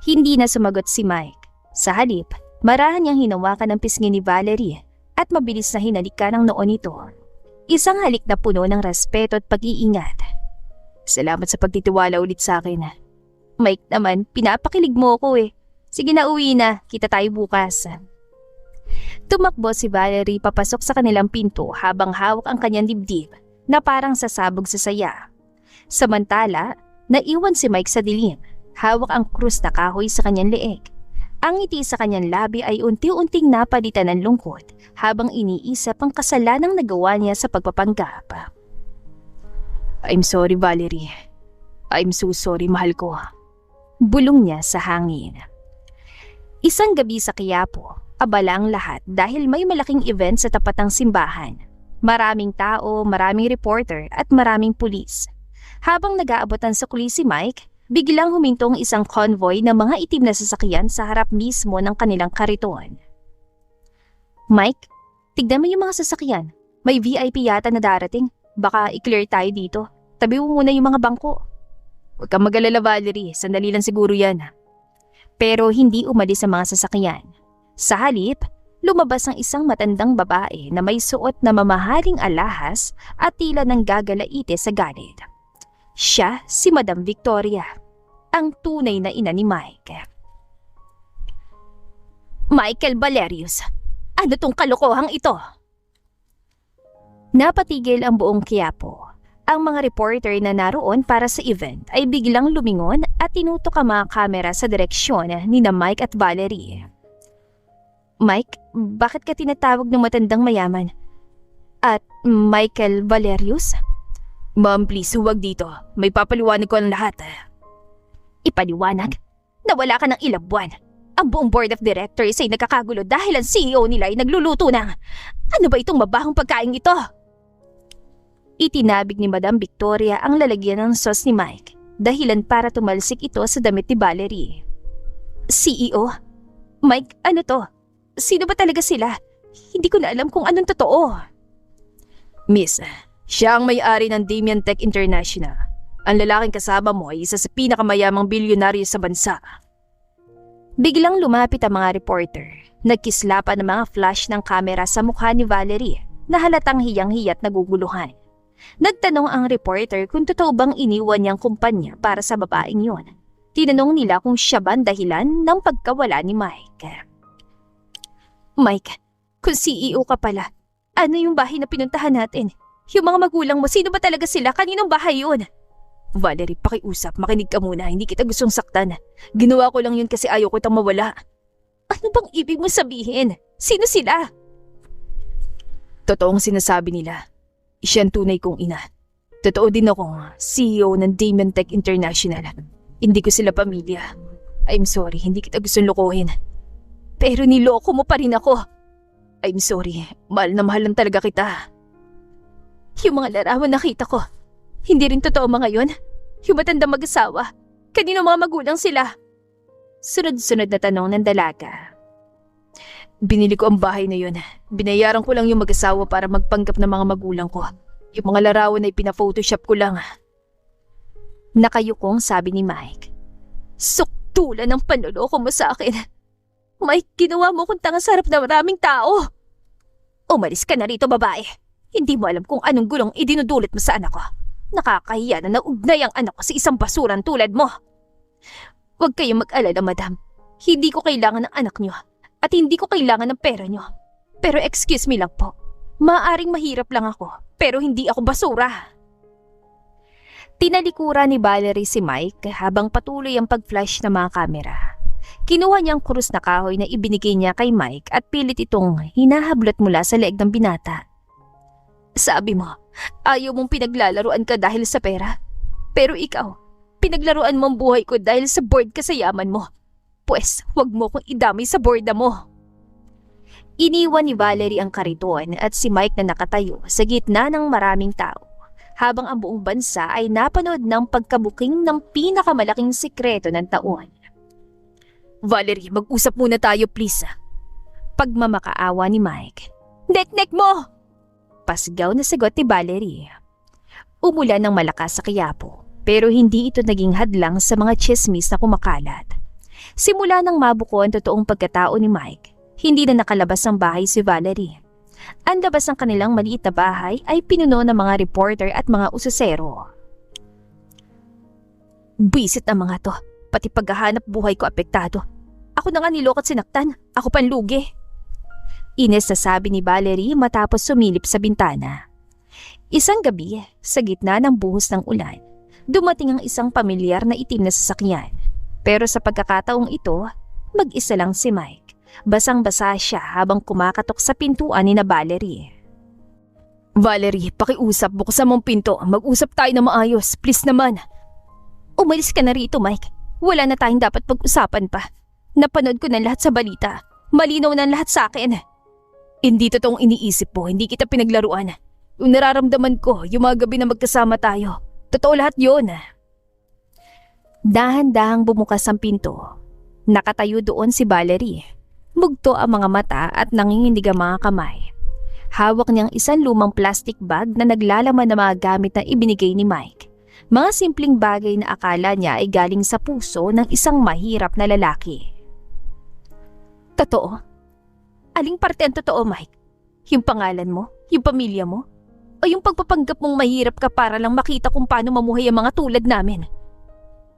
Hindi na sumagot si Mike. Sa halip, marahan niyang hinawakan ang pisngi ni Valerie at mabilis na hinalikan ng noo nito. Isang halik na puno ng respeto at pag-iingat. Salamat sa pagtitiwala ulit sa akin. Mike naman, pinapakilig mo ko eh. Sige na, uwi na. Kita tayo bukas. Tumakbo si Valerie papasok sa kanilang pinto habang hawak ang kanyang dibdib na parang sasabog sa saya. Samantala, naiwan si Mike sa dilim. Hawak ang krus na kahoy sa kanyang leeg. Ang ngiti sa kanyang labi ay unti-unting napalitan ng lungkot habang iniisip ang kasalanang nagawa niya sa pagpapanggap. I'm sorry, Valerie. I'm so sorry, mahal ko. Bulong niya sa hangin. Isang gabi sa Quiapo, abala ang lahat dahil may malaking event sa tapat ng simbahan. Maraming tao, maraming reporter at maraming pulis. Habang nag-aabot ang sukli si Mike, biglang humintong isang convoy ng mga itim na sasakyan sa harap mismo ng kanilang kariton. Mike, tignan mo yung mga sasakyan. May VIP yata na darating. Baka i-clear tayo dito. Tabi mo muna yung mga bangko. Huwag kang mag-alala, Valerie. Sandali lang siguro yan. Pero hindi umalis ang mga sasakyan. Sa halip, lumabas ang isang matandang babae na may suot na mamahaling alahas at tila nang gagalaite sa galit. Siya si Madam Victoria, ang tunay na ina ni Mike. Michael Valerius, ano tong kalokohang ito? Napatigil ang buong Quiapo. Ang mga reporter na naroon para sa event ay biglang lumingon at tinutok ang mga kamera sa direksyon ni na Mike at Valerie. Mike, bakit ka tinatawag ng matandang mayaman? At Michael Valerius? Ma'am, please, huwag dito. May papaliwanag ko ang lahat. Ipaliwanag? Nawala ka ng ilang buwan. Ang buong board of directors ay nagkakagulo dahil ang CEO nila ay nagluluto ng... Ano ba itong mabahong pagkain ito? Itinabig ni Madam Victoria ang lalagyan ng sauce ni Mike, dahilan para tumalsik ito sa damit ni Valerie. CEO? Mike, ano to? Sino ba talaga sila? Hindi ko na alam kung anong totoo. Miss, siya ang may-ari ng Damian Tech International. Ang lalaking kasama mo ay isa sa pinakamayamang bilyonaryo sa bansa. Biglang lumapit ang mga reporter. Nagkislapan ng mga flash ng kamera sa mukha ni Valerie na halatang hiyang-hiyat naguguluhan. Nagtanong ang reporter kung totoo bang iniwan niyang kumpanya para sa babaeng yon. Tinanong nila kung siya ba ang dahilan ng pagkawala ni Mike. Mike, kung CEO ka pala, ano yung bahay na pinuntahan natin? Yung mga magulang mo, sino ba talaga sila? Kaninong bahay yun? Valerie, pakiusap, makinig ka muna, hindi kita gustong saktan. Ginawa ko lang yun kasi ayaw ko itang mawala. Ano bang ibig mo sabihin? Sino sila? Totoong sinasabi nila. Siya ang tunay kong ina. Totoo din akong CEO ng Damon Tech International. Hindi ko sila pamilya. I'm sorry, hindi kita gustong lokohin. Pero niloko mo pa rin ako. I'm sorry, mahal na mahal lang talaga kita. Yung mga larawan nakita ko, hindi rin totoo mga yun. Yung matanda mag-asawa, kanino mga magulang sila? Sunod-sunod na tanong ng dalaga. Binili ko ang bahay na yun. Binayaran ko lang yung mag-asawa para magpanggap ng mga magulang ko. Yung mga larawan ay pina-photoshop ko lang. Nakayukong sabi ni Mike. Suktulan ng panloloko mo sa akin. Mike, ginawa mo kong tanga sa harap ng maraming tao. Umalis ka na rito, babae. Hindi mo alam kung anong gulong idinudulot mo sa anak ko. Nakakahiya na naugnay ang anak ko sa isang basuran tulad mo. Huwag kayong mag-alala, madam. Hindi ko kailangan ng anak niyo at hindi ko kailangan ng pera niyo. Pero excuse me lang po. Maaaring mahirap lang ako, pero hindi ako basura. Tinalikuran ni Valerie si Mike habang patuloy ang pag-flash ng mga kamera. Kinuha niya ang krus na kahoy na ibinigay niya kay Mike at pilit itong hinahablot mula sa leeg ng binata. Sabi mo, ayaw mong pinaglalaruan ka dahil sa pera. Pero ikaw, pinaglaruan mo ang buhay ko dahil sa bored ka sa yaman mo. Pwes, wag mo kong idamay sa boredom mo. Iniwan ni Valerie ang kariton at si Mike na nakatayo sa gitna ng maraming tao habang ang buong bansa ay napanood ng pagkabuking ng pinakamalaking sikreto ng taon. Valerie, mag-usap muna tayo please. Pagmamakaawa ni Mike. Nek-nek mo! Pasigaw na sagot ni Valerie. Umulan ng malakas sa Quiapo pero hindi ito naging hadlang sa mga chismis na kumakalat. Simula nang mabuko ang totoong pagkatao ni Mike, hindi na nakalabas ang bahay si Valerie. Ang labas ng kanilang maliit na bahay ay pinuno ng mga reporter at mga usasero. Bisit na mga to, pati paghahanap buhay ko apektado. Ako na nga niloko at sinaktan, ako panlugi. Ines na sabi ni Valerie matapos sumilip sa bintana. Isang gabi, sa gitna ng buhos ng ulan, dumating ang isang pamilyar na itim na sasakyan. Pero sa pagkakataong ito, mag-isa lang si Mike. Basang-basa siya habang kumakatok sa pintuan ni na Valerie. Valerie, pakiusap, buksan mong pinto. Mag-usap tayo na maayos, please naman. Umalis ka na rito, Mike. Wala na tayong dapat pag-usapan pa. Napanood ko na lahat sa balita. Malinaw na lahat sa akin. Hindi totoong iniisip mo, hindi kita pinaglaruan. Yung nararamdaman ko, yung mga gabi na magkasama tayo. Totoo lahat yun. Dahan-dahang bumukas ang pinto. Nakatayo doon si Valerie. Mugto ang mga mata at nanginginig ang mga kamay. Hawak niyang isang lumang plastic bag na naglalaman ng mga gamit na ibinigay ni Mike. Mga simpleng bagay na akala niya ay galing sa puso ng isang mahirap na lalaki. Totoo? Aling parte ang totoo, Mike? Yung pangalan mo? Yung pamilya mo? O yung pagpapanggap mong mahirap ka para lang makita kung paano mamuhay ang mga tulad namin?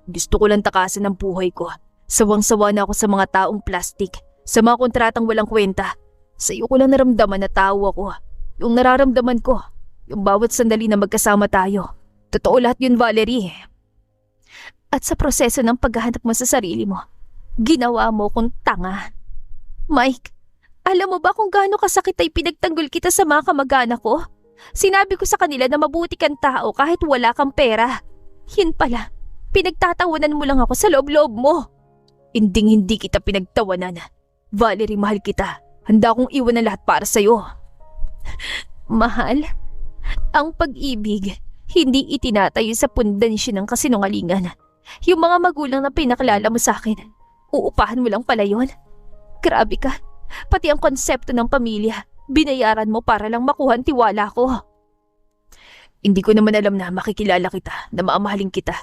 Gusto ko lang takasan ang buhay ko. Sawang-sawa na ako sa mga taong plastic. Sa mga kontratang walang kwenta. Sa iyo ko lang naramdaman na tao ako. Yung nararamdaman ko. Yung bawat sandali na magkasama tayo. Totoo lahat yun, Valerie. At sa proseso ng paghahanap mo sa sarili mo, ginawa mo kong tanga. Mike, alam mo ba kung gaano kasakit ay pinagtanggol kita sa mga kamag-anak ko? Sinabi ko sa kanila na mabuti kang tao kahit wala kang pera. Yun pala, pinagtatawanan mo lang ako sa loob-loob mo. Hindi kita pinagtawanan. Valerie, mahal kita. Handa akong iwan ang lahat para sa'yo. Mahal? Ang pag-ibig, hindi itinatayo sa pundansya ng kasinungalingan. Yung mga magulang na pinakilala mo sa akin, uupahan mo lang pala yun. Grabe ka. Pati ang konsepto ng pamilya, binayaran mo para lang makuha ang tiwala ko. Hindi ko naman alam na makikilala kita, na maamahalin kita.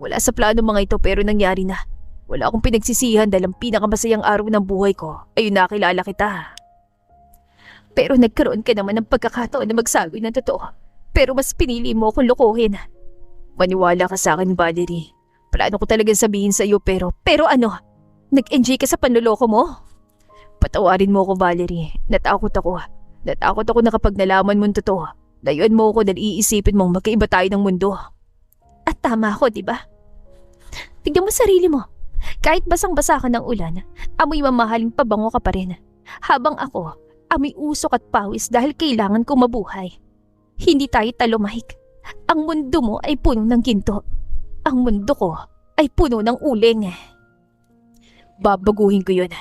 Wala sa plano mga ito pero nangyari na. Wala akong pinagsisihan dahil ang pinakamasayang araw ng buhay ko ay nakilala kita. Pero nagkaroon ka naman ng pagkakataon na magsabi ng totoo. Pero mas pinili mo akong lokohin. Maniwala ka sa akin, Valerie. Plano ko talagang sabihin sa iyo pero ano? Nag-enjoy ka sa panloloko mo? Patawarin mo ako, Valerie. Natakot ako. Natakot ako na kapag nalaman mo totoo. Layuan mo ako dahil iisipin mong magkaiba tayo ng mundo. At tama ako, di ba? Tignan mo sarili mo. Kahit basang-basa ka ng ulan, amoy mamahaling pabango ka pa rin. Habang ako, Amoy usok at pawis dahil kailangan ko mabuhay. Hindi tayo talo, Mike. Ang mundo mo ay puno ng ginto. Ang mundo ko ay puno ng uling. Babaguhin ko yun.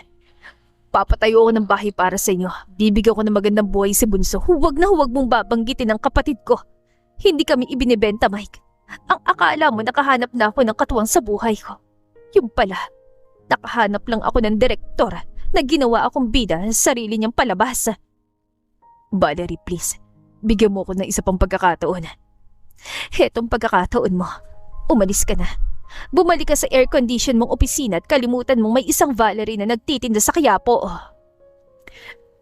Papatayo ako ng bahay para sa inyo. Bibigyan ko ng magandang buhay si Bunso. Huwag na huwag mong babanggitin ang kapatid ko. Hindi kami ibinibenta, Mike. Ang akala mo nakahanap na ako ng katuwang sa buhay ko. Yung pala, nakahanap lang ako ng direktor na ginawa akong bida sa sarili niyang palabas. Valerie, please. Bigyan mo ako ng isa pang pagkakataon. Hetong pagkakataon mo. Umalis ka na. Bumalik ka sa air-condition mong opisina at kalimutan mong may isang Valerie na nagtitinda sa Quiapo.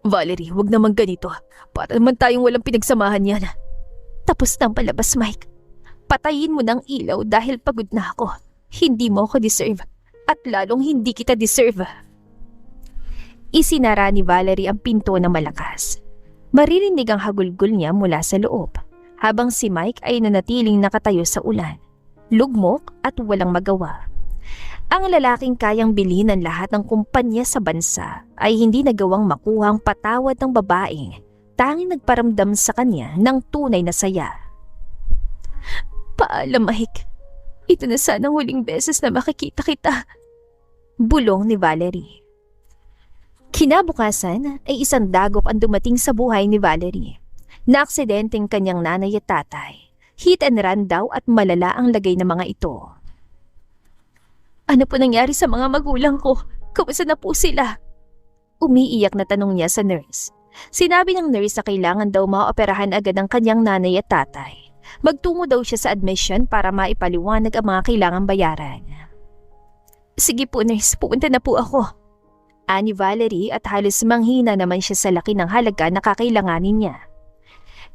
Valerie, wag naman ganito. Para naman tayong walang pinagsamahan yan. Tapos na ang palabas, Mike. Patayin mo ng ilaw dahil pagod na ako. Hindi mo ako deserve. At lalong hindi kita deserve. Isinara ni Valerie ang pinto na malakas. Maririnig ang hagulgol niya mula sa loob, habang si Mike ay nanatiling nakatayo sa ulan, lugmok at walang magawa. Ang lalaking kayang bilhin ng lahat ng kumpanya sa bansa ay hindi nagawang makuhang patawad ng babaeng tanging nagparamdam sa kanya ng tunay na saya. Paalam, Mike. Ito na sana ang huling beses na makikita kita. Bulong ni Valerie. Kinabukasan ay isang dagok ang dumating sa buhay ni Valerie. Naaksidenteng kanyang nanay at tatay. Hit and run daw at malala ang lagay ng mga ito. Ano po nangyari sa mga magulang ko? Kamusta na po sila? Umiiyak na tanong niya sa nurse. Sinabi ng nurse na kailangan daw maoperahan agad ang kanyang nanay at tatay. Magtungo daw siya sa admission para maipaliwanag ang mga kailangang bayaran. Sige po, nurse. Pupunta na po ako. Ani Valerie at halos manghina naman siya sa laki ng halaga na kakailanganin niya.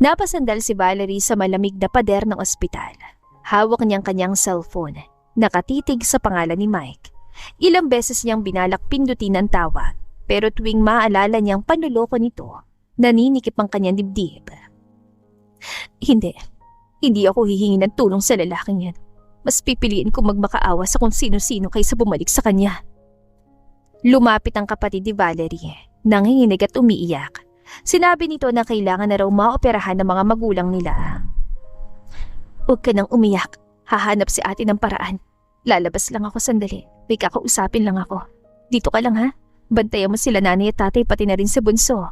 Napasandal si Valerie sa malamig na pader ng ospital. Hawak niyang kanyang cellphone. Nakatitig sa pangalan ni Mike. Ilang beses niyang binalak pindutin ang tawag. Pero tuwing maalala niyang panluloko nito, naninikip ang kanyang dibdib. Hindi ako hihingi ng tulong sa lalaking yan. Mas pipiliin ko magmakaawa sa kung sino-sino kaysa bumalik sa kanya. Lumapit ang kapatid ni Valerie, nanginginig at umiiyak. Sinabi nito na kailangan na raw maoperahan ng mga magulang nila. Huwag ka nang umiyak. Hahanap si ate ng paraan. Lalabas lang ako sandali. May kakausapin lang ako. Dito ka lang, ha? Bantayan mo sila nanay at tatay pati na rin sa bunso.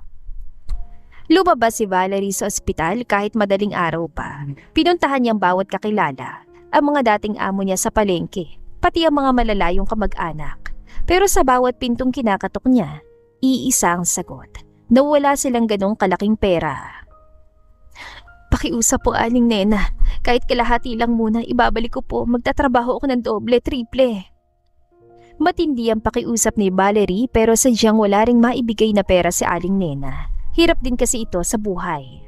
Lumabas si Valerie sa ospital kahit madaling araw pa. Pinuntahan niyang bawat kakilala, ang mga dating amo niya sa palengke, pati ang mga malalayong kamag-anak. Pero sa bawat pintong kinakatok niya, iisa ang sagot. Nawala silang ganong kalaking pera. Pakiusap po, Aling Nena. Kahit kalahati lang muna, ibabalik ko po. Magtatrabaho ako ng doble, triple. Matindi ang pakiusap ni Valerie pero sadyang wala ring maibigay na pera si Aling Nena. Hirap din kasi ito sa buhay.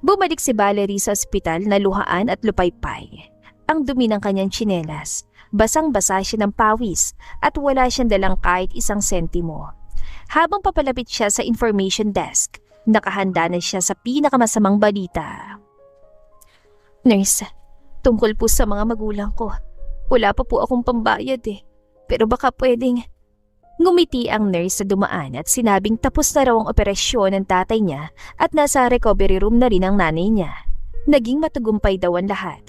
Bumalik si Valerie sa ospital na luhaan at lupaypay. Ang dumi ng kanyang tsinelas. Basang-basa siya ng pawis at wala siyang dalang kahit isang sentimo. Habang papalapit siya sa information desk, nakahanda na siya sa pinakamasamang balita. Nurse, tungkol po sa mga magulang ko. Wala pa po akong pambayad Pero baka pwedeng... Ngumiti ang nurse sa dumaan at sinabing tapos na raw ang operasyon ng tatay niya at nasa recovery room na rin ang nanay niya. Naging matagumpay daw ang lahat.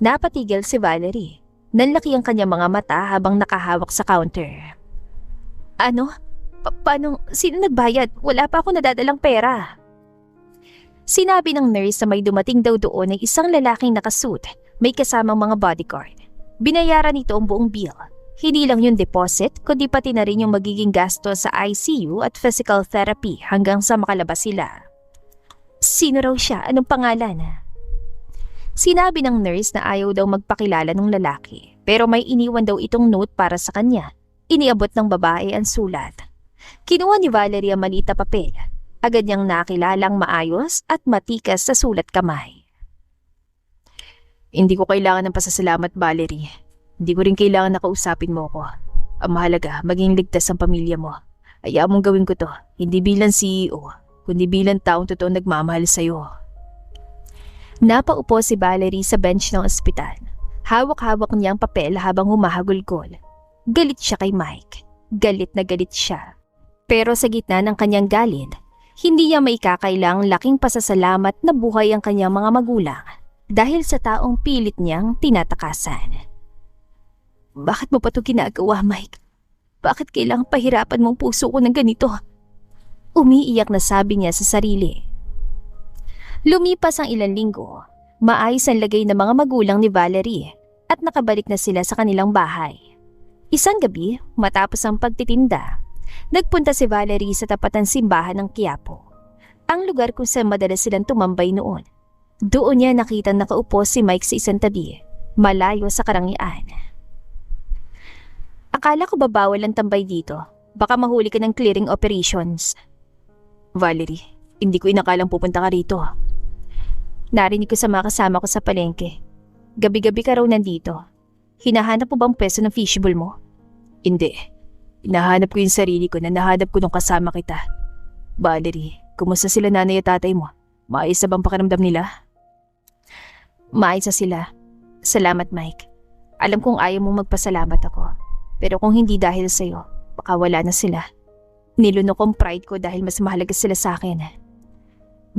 Napatigil si Valerie. Nanlaki ang kanyang mga mata habang nakahawak sa counter. Ano? Paano? Sino nagbayad? Wala pa ako nadadalang pera. Sinabi ng nurse na may dumating daw doon ng isang lalaking nakasuit, may kasamang mga bodyguard. Binayaran nito ang buong bill. Hindi lang yung deposit, kundi pati na rin yung magiging gasto sa ICU at physical therapy hanggang sa makalabas sila. Sino raw siya? Anong pangalan? Sinabi ng nurse na ayaw daw magpakilala ng lalaki, pero may iniwan daw itong note para sa kanya. Iniabot ng babae ang sulat. Kinuha ni Valerie ang maliit na papel. Agad niyang nakilalang maayos at matikas sa sulat kamay. Hindi ko kailangan ng pasasalamat, Valerie. Hindi ko rin kailangan na kausapin mo ko. Ang mahalaga, maging ligtas ang pamilya mo. Hayaan mong gawin ko to, hindi bilang CEO, kundi bilang taong totoong nagmamahal sa'yo. Napaupo si Valerie sa bench ng ospital. Hawak-hawak niya ang papel habang humahagulgol. Galit siya kay Mike. Galit na galit siya. Pero sa gitna ng kanyang galit, Hindi niya maikakailang laking pasasalamat na buhay ang kanyang mga magulang dahil sa taong pilit niyang tinatakasan. Bakit mo pa ito ginagawa, Mike? Bakit kailangang pahirapan mong puso ko ng ganito? Umiiyak na sabi niya sa sarili. Lumipas ang ilang linggo, maayos ang lagay ng mga magulang ni Valerie at nakabalik na sila sa kanilang bahay. Isang gabi, matapos ang pagtitinda, nagpunta si Valerie sa tapat ng simbahan ng Quiapo, ang lugar kung saan madalas silang tumambay noon. Doon niya nakita nakaupo si Mike sa isang tabi, malayo sa karangian. Akala ko babawal ang tambay dito. Baka mahuli ka ng clearing operations. Valerie, hindi ko inakalang pupunta ka rito. Narinig ko sa mga kasama ko sa palengke. Gabi-gabi ka raw nandito. Hinahanap mo bang peso ng fishbowl mo? Hindi. Hinahanap ko yung sarili ko na nahanap ko nung kasama kita. Valerie, kumusta sila nanay at tatay mo? Maayos na bang pakiramdam nila? Maayos na sila. Salamat, Mike. Alam kong ayaw mong magpasalamat ako. Pero kung hindi dahil sa'yo, baka wala na sila. Nilunok kong pride ko dahil mas mahalaga sila sa akin.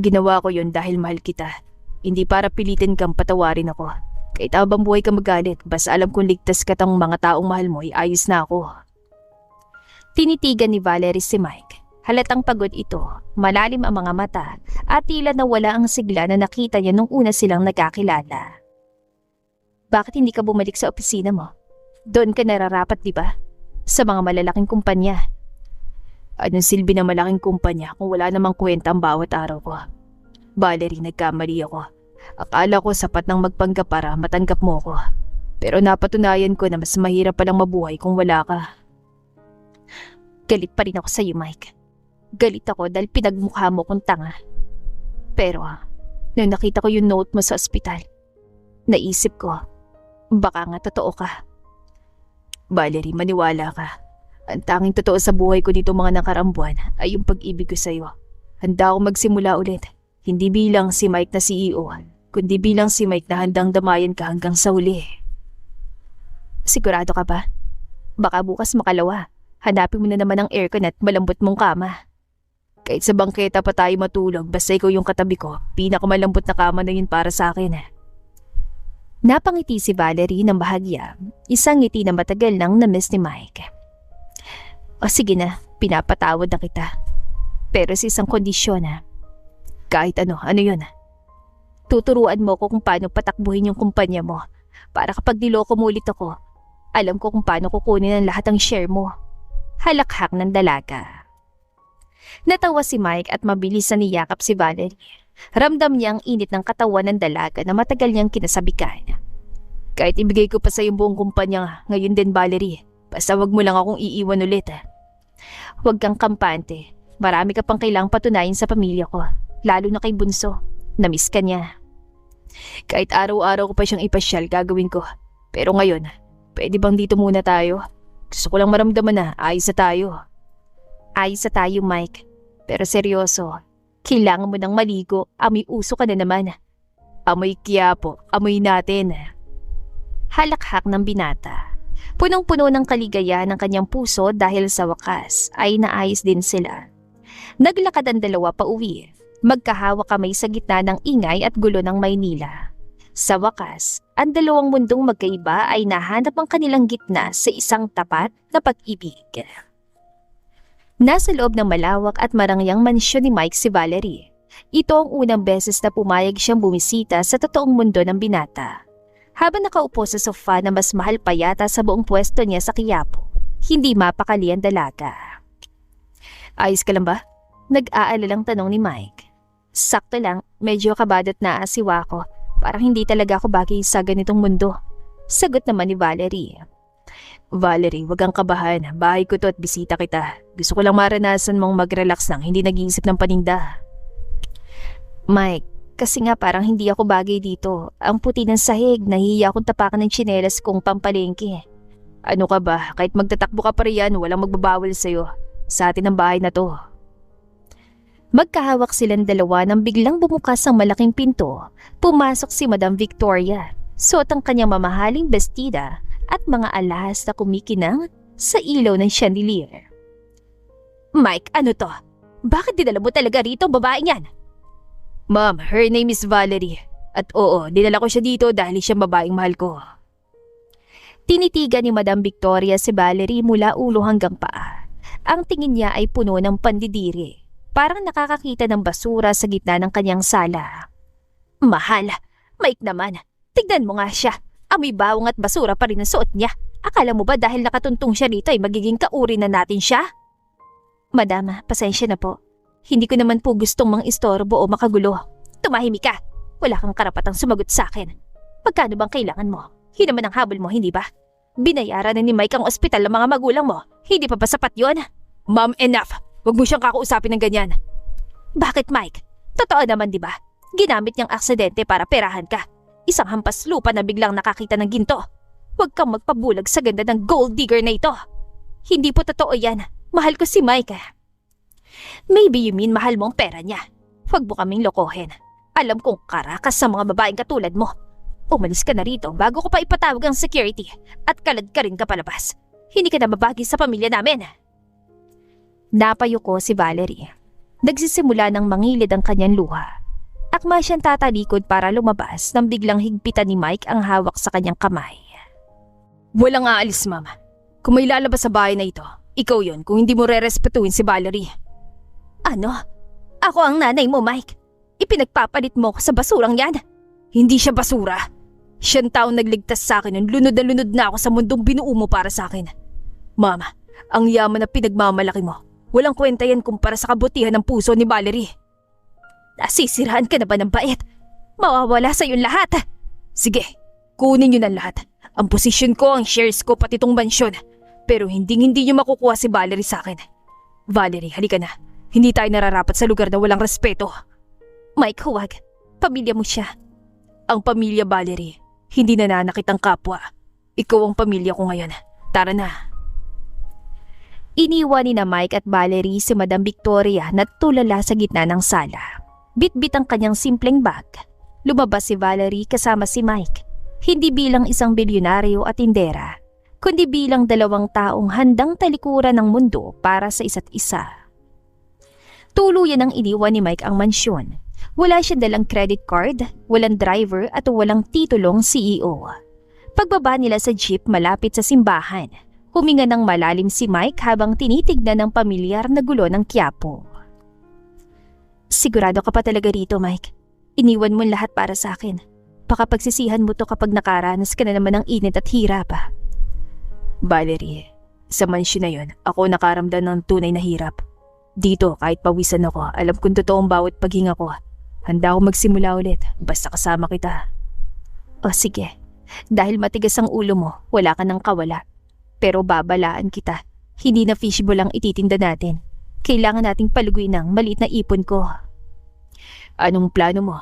Ginawa ko yun dahil mahal kita. Hindi para pilitin kang patawarin ako. Kahit habang buhay ka magalit, basta alam kong ligtas ka tang mga taong mahal mo, ayos na ako. Tinitigan ni Valerie si Mike. Halatang pagod ito, malalim ang mga mata at tila nawala ang sigla na nakita niya nung una silang nagkakilala. Bakit hindi ka bumalik sa opisina mo? Doon ka nararapat, di ba? Sa mga malalaking kumpanya. Anong silbi ng malaking kumpanya kung wala namang kwenta ang bawat araw ko? Valerie, nagkamali ako. Akala ko sapat nang magpanggap para matanggap mo ko. Pero napatunayan ko na mas mahirap palang mabuhay kung wala ka. Galit pa rin ako sa iyo, Mike. Galit ako dahil pinagmukha mo kong tanga. Pero nung nakita ko yung note mo sa ospital, naisip ko, baka nga totoo ka. Valerie, maniwala ka. Ang tanging totoo sa buhay ko dito mga nakaraang buwan ay yung pag-ibig ko sa iyo. Handa akong magsimula ulit. Hindi bilang si Mike na CEO, kundi bilang si Mike na handang damayan ka hanggang sa huli. Sigurado ka ba? Baka bukas makalawa. Hanapin mo na naman ang aircon at malambot mong kama. Kahit sa bangketa pa tayo matulog, basta ikaw yung katabi ko, pinakamalambot na kama na yun para sa akin. Napangiti si Valerie ng bahagya, isang ngiti na matagal nang na-miss ni Mike. O sige na, pinapatawad na kita. Pero sa isang kondisyon Kahit ano yun? Tuturuan mo ko kung paano patakbuhin yung kumpanya mo para kapag niloko mo ulit ako, alam ko kung paano kukunin ang lahat ng share mo. Halakhak ng dalaga. Natawa si Mike at mabilis na niyakap si Valerie. Ramdam niya ang init ng katawan ng dalaga na matagal niyang kinasabikan. Kahit ibigay ko pa sa yung buong kumpanya ngayon din, Valerie. Basta wag mo lang akong iiwan ulit. Huwag kang kampante. Marami ka pang kailangang patunayan sa pamilya ko. Lalo na kay Bunso. Namiss ka niya. Kahit araw-araw ko pa siyang ipasyal, gagawin ko. Pero ngayon, pwede bang dito muna tayo? Gusto ko lang maramdaman na ayos na tayo. Ayos na tayo, Mike. Pero seryoso, kailangan mo nang maligo. Amoy uso ka na naman. Amoy Quiapo, amoy natin. Halakhak ng binata. Punong-puno ng kaligayahan ng kanyang puso dahil sa wakas ay naayos din sila. Naglakad ang dalawa pa uwi. Magkahawak kamay sa gitna ng ingay at gulo ng Maynila. Sa wakas, ang dalawang mundong magkaiba ay nahanap ang kanilang gitna sa isang tapat na pag-ibig. Nasa loob ng malawak at marangyang mansyon ni Mike si Valerie. Ito ang unang beses na pumayag siyang bumisita sa totoong mundo ng binata. Habang nakaupo sa sofa na mas mahal pa yata sa buong pwesto niya sa Quiapo, hindi mapakali ang dalaga. Ayos ka lang ba? Nag-aalalang tanong ni Mike. Sakto lang, medyo kabadot na asiwa ko. Parang hindi talaga ako bagay sa ganitong mundo. Sagot naman ni Valerie. Valerie, wag kang kabahan. Bahay ko to at bisita kita. Gusto ko lang maranasan mong mag-relax nang hindi nag-iisip ng paninda. Mike, kasi nga parang hindi ako bagay dito. Ang puti ng sahig, nahihiya akong tapakan ng tsinelas kong pampalengke. Ano ka ba? Kahit magtatakbo ka pa riyan, walang magbabawal sa'yo. Sa atin ang bahay na to. Magkahawak silang dalawa nang biglang bumukas ang malaking pinto. Pumasok si Madam Victoria. Suot ang kanyang mamahaling bestida at mga alahas na kumikinang sa ilaw ng chandelier. Mike, ano to? Bakit dinala mo talaga rito ang babaeng yan? Ma'am, her name is Valerie. At oo, dinala ko siya dito dahil siya babaeng mahal ko. Tinitigan ni Madam Victoria si Valerie mula ulo hanggang paa. Ang tingin niya ay puno ng pandidiri. Parang nakakakita ng basura sa gitna ng kanyang sala. Mahal, Mike naman. Tignan mo nga siya. Amoy bawang at basura pa rin ang suot niya. Akala mo ba dahil nakatuntong siya rito ay magiging kauri na natin siya? Madama, pasensya na po. Hindi ko naman po gustong mang-istorbo o makagulo. Tumahimik ka. Wala kang karapatang sumagot sa akin. Magkano bang kailangan mo? Yun naman ang habol mo, hindi ba? Binayaran na ni Mike ang ospital ng mga magulang mo. Hindi pa ba sapat yun? Ma'am, enough. Huwag mo siyang kakausapin ng ganyan. Bakit, Mike? Totoo naman, di ba? Ginamit niyang aksidente para perahan ka. Isang hampas lupa na biglang nakakita ng ginto. Huwag kang magpabulag sa ganda ng gold digger na ito. Hindi po totoo yan. Mahal ko si Mike. Maybe you mean mahal mo ang pera niya. Huwag mo kaming lokohin. Alam kong karakas sa mga babaeng katulad mo. Umalis ka na rito bago ko pa ipatawag ang security at kalad ka rin ka palabas. Hindi ka na mabagi sa pamilya namin. Napayuko si Valerie. Nagsisimula ng mangilid ang kanyang luha. Akma siyang tatalikod para lumabas nang biglang higpitan ni Mike ang hawak sa kanyang kamay. Walang aalis, mama. Kung may lalabas sa bahay na ito, ikaw yon kung hindi mo re-respetuhin si Valerie. Ano? Ako ang nanay mo, Mike. Ipinagpapalit mo ko sa basurang yan. Hindi siya basura. Siyang taong nagligtas sa akin nung lunod na ako sa mundong binuo mo para sa akin. Mama, ang yaman na pinagmamalaki mo. Walang kwenta yan kumpara sa kabutihan ng puso ni Valerie. Nasisiraan ka na ba ng bait? Mawawala sa iyong lahat. Sige, kunin niyo ng lahat. Ang posisyon ko, ang shares ko, pati tong mansyon. Pero hindi niyo makukuha si Valerie sa akin. Valerie, halika na. Hindi tayo nararapat sa lugar na walang respeto. Mike, huwag. Pamilya mo siya. Ang pamilya, Valerie, hindi nananakit ang kapwa. Ikaw ang pamilya ko ngayon. Tara na. Iniwan ni na Mike at Valerie si Madam Victoria na tulala sa gitna ng sala. Bit-bit ang kanyang simpleng bag. Lumabas si Valerie kasama si Mike. Hindi bilang isang bilyonaryo at tindera, kundi bilang dalawang taong handang talikuran ng mundo para sa isa't isa. Tuluyan ang iniwan ni Mike ang mansyon. Wala siya dalang credit card, walang driver at walang titulong CEO. Pagbaba nila sa jeep malapit sa simbahan, huminga ng malalim si Mike habang tinitignan ng pamilyar na gulo ng Quiapo. Sigurado ka pa talaga rito, Mike. Iniwan mo lahat para sa akin. Baka pagsisihan mo to kapag nakaranas ka na naman ng init at hirap. Valerie, sa mansyon na yun, ako nakaramdam ng tunay na hirap. Dito, kahit pawisan ako, alam kong totoo ang bawat paghinga ko. Handa ako magsimula ulit, basta kasama kita. O sige, dahil matigas ang ulo mo, wala ka ng kawala. Pero babalaan kita, hindi na fishbowl ang ititinda natin. Kailangan nating paluguin ng maliit na ipon ko. Anong plano mo?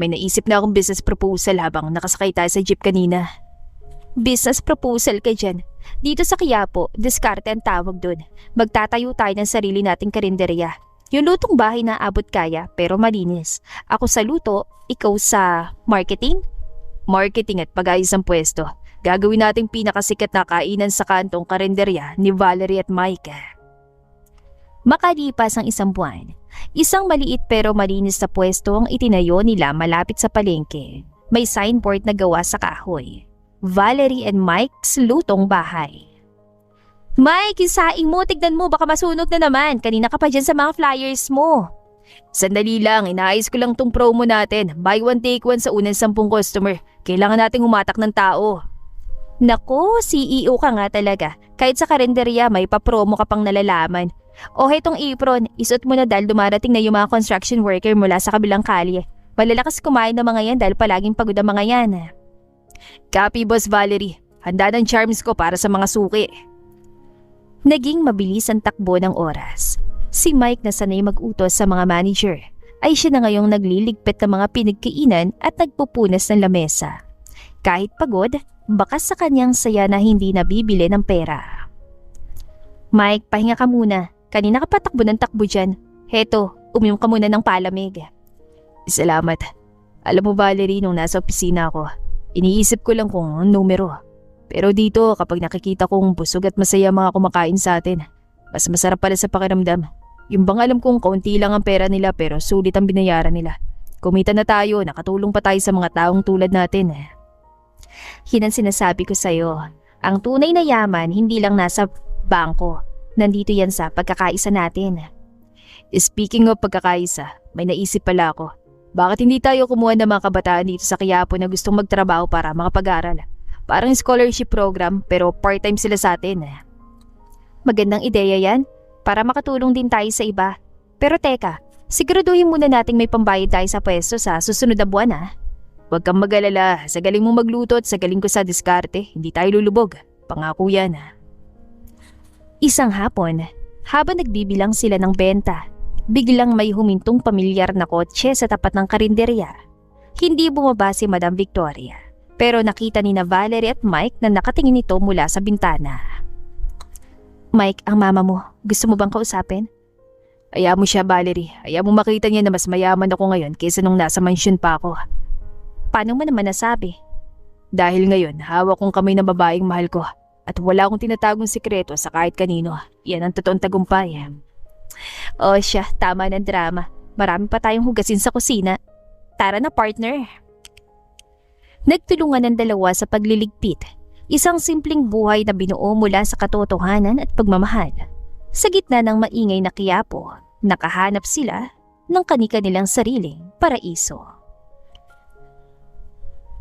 May naisip na akong business proposal habang nakasakay tayo sa jeep kanina. Business proposal ka dyan. Dito sa Quiapo, diskarte ang tawag dun. Magtatayo tayo ng sarili nating karinderya. Yung lutong bahay na abot kaya pero malinis. Ako sa luto, ikaw sa marketing? Marketing at pag-ayos ng pwesto. Gagawin nating pinakasikat na kainan sa kantong karinderya ni Valerie at Mike. Makalipas ang isang buwan, isang maliit pero malinis na pwesto ang itinayo nila malapit sa palengke. May signboard na gawa sa kahoy. Valerie and Mike's lutong bahay. Mike, yung saing mo, tignan mo, baka masunog na naman. Kanina ka pa dyan sa mga flyers mo. Sandali lang, inaayos ko lang tong promo natin. Buy one take one sa unang 10 customer. Kailangan nating humatak ng tao. Naku, CEO ka nga talaga. Kahit sa karinderya may pa-promo ka pang nalalaman. O hetong apron, isuot mo na dahil dumarating na yung mga construction worker mula sa kabilang kalye. Malalakas kumain ng mga yan dahil palaging pagod ang mga yan. Copy, Boss Valerie. Handa ng charms ko para sa mga suki. Naging mabilis ang takbo ng oras. Si Mike na sanay mag-utos sa mga manager ay siya na ngayong nagliligpit ng mga pinagkainan at nagpupunas ng lamesa. Kahit pagod, bakas sa kanyang saya na hindi nabibili ng pera. Mike, pahinga ka muna. Kanina ka pa takbo ng takbo dyan. Heto, uminom ka muna ng palamig. Salamat. Alam mo Valerie, nung nasa opisina ako, iniisip ko lang kung ang numero. Pero dito, kapag nakikita kong busog at masaya mga kumakain sa atin, mas masarap pala sa pakiramdam. Yung bang alam kong kaunti lang ang pera nila pero sulit ang binayaran nila. Kumita na tayo, nakatulong pa tayo sa mga taong tulad natin. Yan ang sinasabi ko sa'yo. Ang tunay na yaman hindi lang nasa bangko. Nandito yan sa pagkakaisa natin. Speaking of pagkakaisa, may naisip pala ako. Bakit hindi tayo kumuha ng mga kabataan dito sa Quiapo na gustong magtrabaho para makapag-aral? Parang scholarship program pero part-time sila sa atin. Magandang ideya yan para makatulong din tayo sa iba. Pero teka, siguraduhin muna nating may pambayad tayo sa pwesto sa susunod na buwan Huwag kang mag-alala, sa galing mo magluto at sa galing ko sa diskarte, hindi tayo lulubog. Pangako yan. Isang hapon, habang nagbibilang sila ng benta, biglang may humintong pamilyar na kotse sa tapat ng karinderya. Hindi bumaba si Madam Victoria, pero nakita ni na Valerie at Mike na nakatingin ito mula sa bintana. Mike, ang mama mo, gusto mo bang kausapin? Ayaw mo siya, Valerie. Ayaw mo makita niya na mas mayaman ako ngayon kaysa nung nasa mansyon pa ako. Paano mo naman nasabi? Dahil ngayon, hawak kong kamay ng babaeng mahal ko at wala akong tinatagong sikreto sa kahit kanino. Yan ang totoong tagumpay. O siya, tama ng drama. Marami pa tayong hugasin sa kusina. Tara na, partner. Nagtulungan ng dalawa sa pagliligpit. Isang simpleng buhay na binuo mula sa katotohanan at pagmamahal. Sa gitna ng maingay na Quiapo, nakahanap sila ng kani-kanilang sariling paraiso.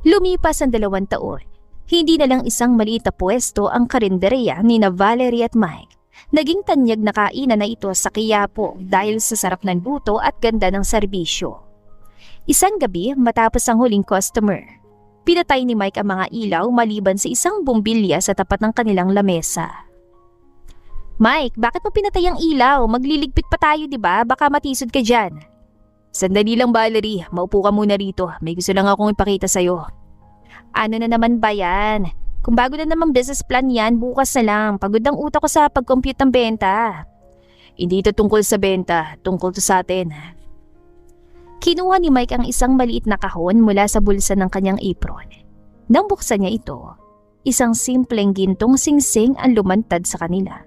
Lumipas ang 2 taon. Hindi na lang isang maliit na pwesto ang karinderya ni na Valerie at Mike. Naging tanyag na kainan na ito sa Quiapo dahil sa sarap ng luto at ganda ng serbisyo. Isang gabi matapos ang huling customer, pinatay ni Mike ang mga ilaw maliban sa isang bumbilya sa tapat ng kanilang lamesa. Mike, bakit mo pinatay ang ilaw? Magliligpit pa tayo, di ba? Baka matisod ka dyan. Sandali lang, Valerie. Maupo ka muna rito. May gusto lang akong ipakita sa'yo. Ano na naman ba yan? Kung bago na naman business plan yan, bukas na lang. Pagod ang utak ko sa pag-compute ng benta. Hindi ito tungkol sa benta. Tungkol to sa atin. Kinuha ni Mike ang isang maliit na kahon mula sa bulsa ng kanyang apron. Nang buksan niya ito, isang simpleng gintong singsing ang lumantad sa kanila.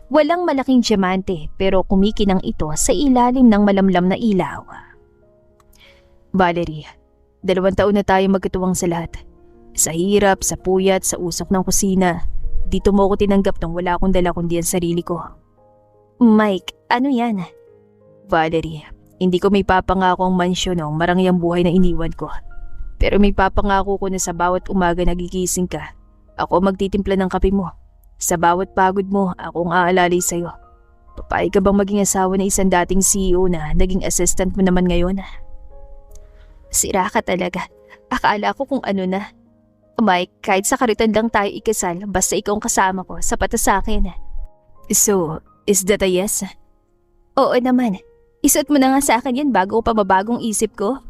Walang malaking diamante pero kumikinang ito sa ilalim ng malamlam na ilaw. Valerie, 2 taon na tayo magkatuwang sa lahat. Sa hirap, sa puyat, sa usok ng kusina. Dito mo ako tinanggap nang wala akong dala kundi ang sarili ko. Mike, ano yan? Valerie, hindi ko may papangako ang mansyon o marangyang buhay na iniwan ko. Pero may papangako ko na sa bawat umaga nagigising ka, ako magtitimpla ng kape mo. Sa bawat pagod mo, akong aalalay sa'yo. Papayag ka bang maging asawa na isang dating CEO na naging assistant mo naman ngayon? Sira ka talaga. Akala ko kung ano na. Mike, kahit sa kariton lang tayo ikasal, basta ikaw ang kasama ko, sapat na sa akin. So, is that a yes? Oo naman. Isuot mo na nga sa akin yan bago pa mabagong isip ko.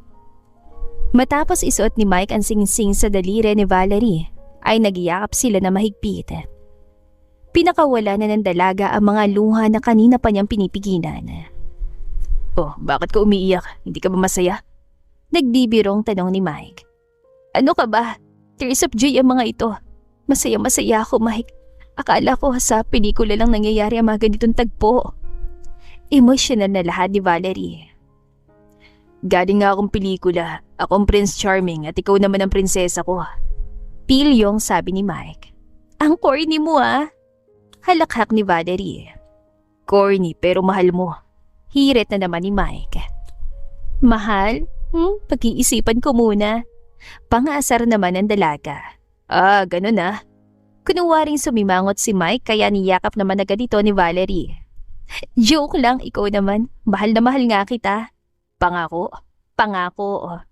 Matapos isuot ni Mike ang singsing sa daliri ni Valerie, ay nagyakap sila na mahigpit. Pinakawala na ng dalaga ang mga luha na kanina pa niyang pinipigilan. Oh, bakit ka umiiyak? Hindi ka ba masaya? Nagbibirong tanong ni Mike. Ano ka ba? Tears of joy ang mga ito. Masaya-masaya ako, Mike. Akala ko sa pelikula lang nangyayari ang mga ganitong tagpo. Emotional na lahat ni Valerie. Galing nga akong pelikula. Akong Prince Charming at ikaw naman ang prinsesa ko. Pilyong sabi ni Mike. Ang corny mo Halakhak ni Valerie. Corny pero mahal mo. Hirit na naman ni Mike. Mahal? Pag-iisipan ko muna. Pang-aasar naman ang dalaga. Ganun na. Kunuwaring sumimangot si Mike kaya niyakap naman agad ito ni Valerie. Joke lang, ikaw naman. Mahal na mahal nga kita. Pangako? Pangako.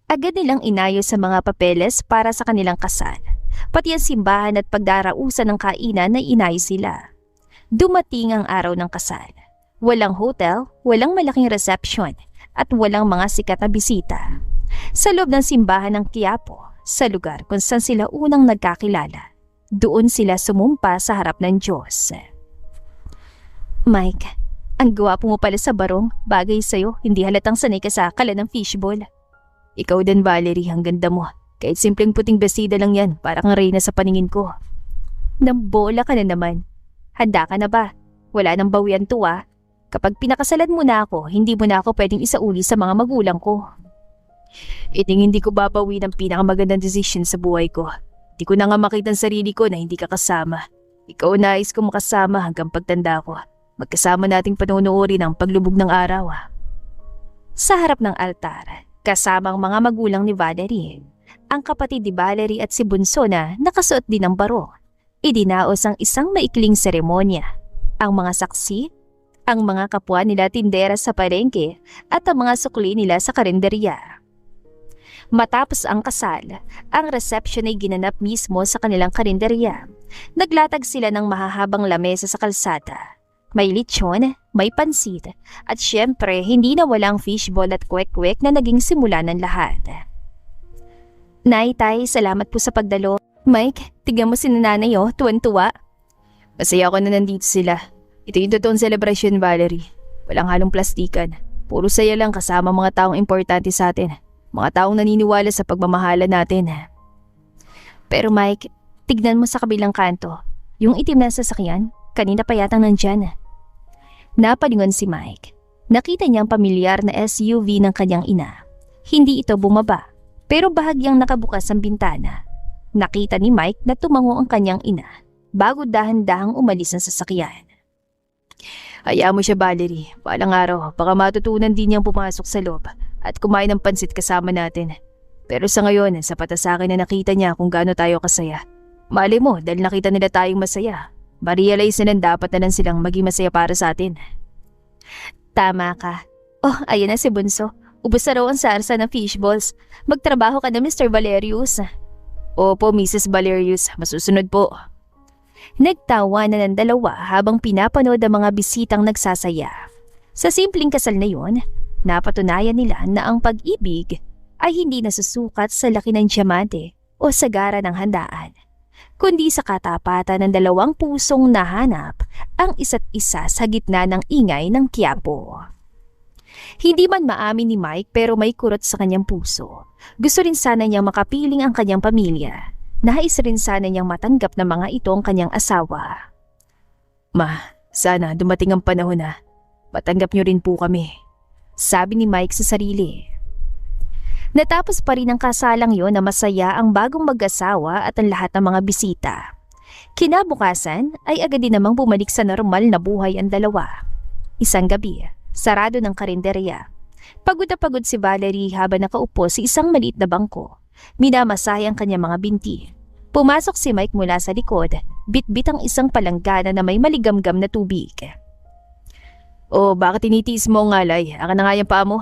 Agad nilang inayos sa mga papeles para sa kanilang kasal. Pati ang simbahan at pagdarausan ng kainan na inayos sila. Dumating ang araw ng kasal. Walang hotel, walang malaking reception, at walang mga sikat na bisita. Sa loob ng simbahan ng Quiapo, sa lugar kung saan sila unang nagkakilala, doon sila sumumpa sa harap ng Diyos. Mike, ang gwapo mo pala sa barong, bagay sa'yo, hindi halatang sanay ka sa akala ng fishball. Ikaw din, Valerie, ang ganda mo. Kahit simpleng puting bestida lang yan, parang reyna sa paningin ko. Nambola ka na naman. Handa ka na ba? Wala nang bawian to Kapag pinakasalan mo na ako, hindi mo na ako pwedeng isauli sa mga magulang ko. Hindi ko babawi ng pinakamagandang desisyon sa buhay ko. Di ko na nga makita ang sarili ko na hindi ka kasama. Ikaw nais ko makasama hanggang pagtanda ko. Magkasama nating panunuorin ang paglubog ng araw. Sa harap ng altar, kasama ang mga magulang ni Valerie, ang kapatid ni Valerie at si Bunso na nakasuot din ng baro. Idinaos ang isang maikling seremonya. Ang mga saksi, ang mga kapwa nila tindera sa palengke at ang mga sukli nila sa karinderya. Matapos ang kasal, ang reception ay ginanap mismo sa kanilang karinderya. Naglatag sila ng mahahabang lamesa sa kalsada. May lechon, may pansit, at syempre hindi na walang fishball at kwek-kwek na naging simula ng lahat. Nay, Tay, salamat po sa pagdalo. Mike, tignan mo si nanay tuwan-tuwa. Masaya ako na nandito sila. Ito yung totoong celebration, Valerie. Walang halong plastikan. Puro saya lang kasama mga taong importante sa atin. Mga taong naniniwala sa pagmamahala natin. Pero Mike, tignan mo sa kabilang kanto. Yung itim na sasakyan, kanina pa yatang nandyan. Napalingon si Mike. Nakita niya ang pamilyar na SUV ng kanyang ina. Hindi ito bumaba, pero bahagyang nakabukas ang bintana. Nakita ni Mike na tumango ang kanyang ina bago dahan-dahang umalis ang sasakyan. Hayaan mo siya, Valerie. Palang araw, baka matutunan din niyang pumasok sa loob at kumain ng pansit kasama natin. Pero sa ngayon, sapat na sa akin na nakita niya kung gaano tayo kasaya. Malay mo, dahil nakita nila tayong masaya, ma-realize na dapat na lang silang maging masaya para sa atin. Tama ka. Oh, ayan na si Bunso. Ubus na raw ang sarsa ng fishballs. Magtrabaho ka na, Mr. Valerius. Opo, Mrs. Valerius. Masusunod po. Nagtawa na ng dalawa habang pinapanood ang mga bisitang nagsasaya. Sa simpleng kasal na yun, napatunayan nila na ang pag-ibig ay hindi nasusukat sa laki ng diamante o sagara ng handaan, kundi sa katapatan ng dalawang pusong nahanap ang isa't isa sa gitna ng ingay ng Quiapo. Hindi man maamin ni Mike pero may kurot sa kanyang puso. Gusto rin sana niyang makapiling ang kanyang pamilya. Nais rin sana niyang matanggap na mga ito ang kanyang asawa. Ma, sana dumating ang panahon na matanggap niyo rin po kami, sabi ni Mike sa sarili. Natapos pa rin ang kasalang yon na masaya ang bagong mag-asawa at ang lahat ng mga bisita. Kinabukasan ay agad din namang bumalik sa normal na buhay ang dalawa. Isang gabi, sarado ng karinderya. Pagod na pagod si Valerie habang nakaupo sa isang maliit na bangko. Minamasahe ang kanyang mga binti. Pumasok si Mike mula sa likod, bit-bit ang isang palanggana na may maligamgam na tubig. Oh, bakit tinitiis mo ang ngalay? Aka na nga yung paa mo.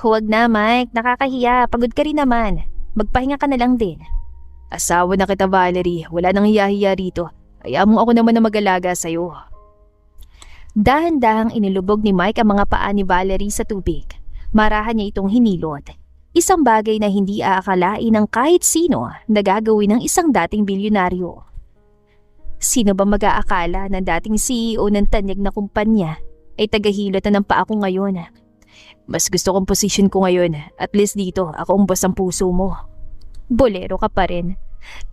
Huwag na, Mike. Nakakahiya. Pagod ka rin naman. Magpahinga ka na lang din. Asawa na kita, Valerie. Wala nang hiya-hiya rito. Hayaan mo ako naman na mag-alaga sa'yo. Dahan-dahang inilubog ni Mike ang mga paa ni Valerie sa tubig. Marahan niya itong hinilot. Isang bagay na hindi aakalain ng kahit sino na gagawin ng isang dating bilyonaryo. Sino ba mag-aakala na dating CEO ng tanyag na kumpanya ay tagahilot na ng paa ko ngayon? Mas gusto kong posisyon ko ngayon. At least dito, ako ang boss ang puso mo. Bolero ka pa rin.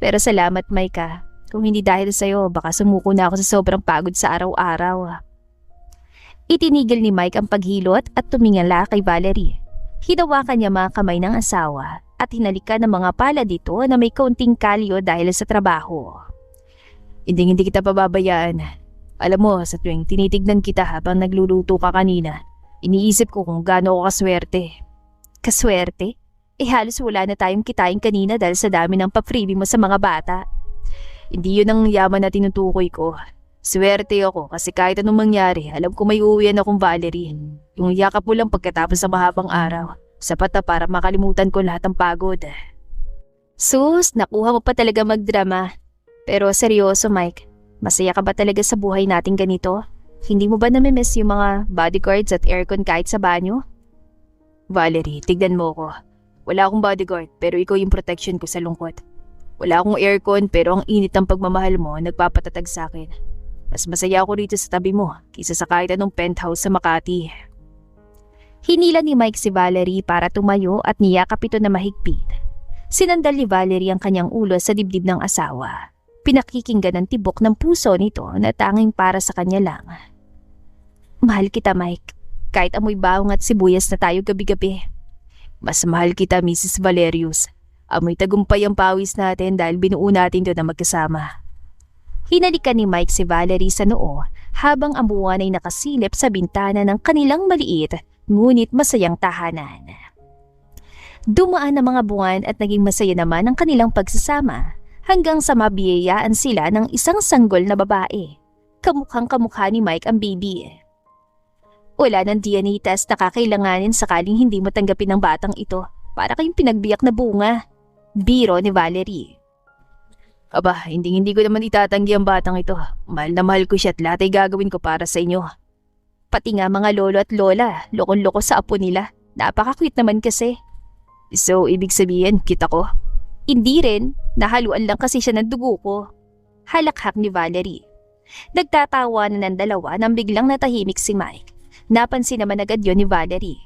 Pero salamat, Mike. Kung hindi dahil sa'yo, baka sumuko na ako sa sobrang pagod sa araw-araw. Itinigil ni Mike ang paghilot at tumingala kay Valerie. Hinawakan niya mga kamay ng asawa at hinalikan ng mga pala dito na may kaunting kalyo dahil sa trabaho. Hindi kita pababayaan. Alam mo, sa tuwing tinitignan kita habang nagluluto ka kanina, iniisip ko kung gaano ako kaswerte. Kaswerte? Halos wala na tayong kitain kanina dahil sa dami ng pa-freebie mo sa mga bata. Hindi yun ang yaman na tinutukoy ko. Swerte ako kasi kahit anong mangyari, alam ko may uuwian akong Valerie. Yung yakap mo lang pagkatapos sa mahabang araw, sapat na para makalimutan ko lahat ng pagod. Sus, nakuha mo pa talaga magdrama. Pero seryoso, Mike, masaya ka ba talaga sa buhay nating ganito? Hindi mo ba namimiss yung mga bodyguards at aircon kahit sa banyo? Valerie, tignan mo ko. Wala akong bodyguard pero ikaw yung protection ko sa lungkot. Wala akong aircon pero ang init ng pagmamahal mo nagpapatatag sa akin. Mas masaya ako rito sa tabi mo kaysa sa kahit anong penthouse sa Makati. Hinila ni Mike si Valerie para tumayo at niyakap ito na mahigpit. Sinandal ni Valerie ang kanyang ulo sa dibdib ng asawa. Pinakikinggan ang tibok ng puso nito na tanging para sa kanya lang. Mahal kita, Mike. Kahit amoy bawang at sibuyas na tayo gabi-gabi. Mas mahal kita, Mrs. Valerius. Amoy tagumpay ang pawis natin dahil binuo natin doon na magkasama. Hinalikan ni Mike si Valerie sa noo habang ang buwan ay nakasilip sa bintana ng kanilang maliit ngunit masayang tahanan. Dumaan ang mga buwan at naging masaya naman ang kanilang pagsasama hanggang sa mabiyayaan sila ng isang sanggol na babae. Kamukhang kamukha ni Mike ang baby. Wala ng DNA test na kakailanganin sakaling hindi mo tanggapin ng batang ito para kayong pinagbiyak na bunga. Biro ni Valerie. Aba, hindi ko naman itatanggi ang batang ito. Mahal na mahal ko siya at lahat ay gagawin ko para sa inyo. Pati nga mga lolo at lola, lokon-loko sa apo nila. Napaka-cute naman kasi. So, ibig sabihin, kita ko? Hindi rin, nahaluan lang kasi siya ng dugo ko. Halakhak ni Valerie. Nagtatawa na ng dalawa nang biglang natahimik si Mike. Napansin naman agad yon ni Valerie.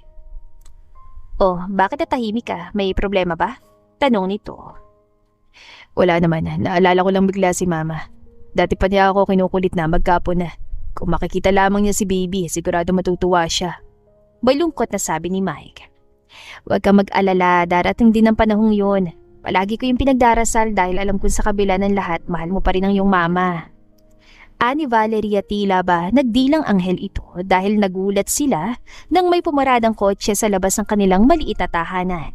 Oh, bakit natahimik ka? May problema ba? Tanong nito. Wala naman, naalala ko lang bigla si Mama. Dati pa niya ako kinukulit na magkapo na. Kung makikita lamang niya si baby, sigurado matutuwa siya. Malungkot na sabi ni Mike. Huwag kang mag-alala, darating din ang panahong yun. Palagi ko yung pinagdarasal dahil alam kong sa kabila ng lahat, mahal mo pa rin ang iyong mama. Ani Valerie at tila ba nagdilang anghel ito dahil nagulat sila nang may pumaradang kotse sa labas ng kanilang maliit na tahanan.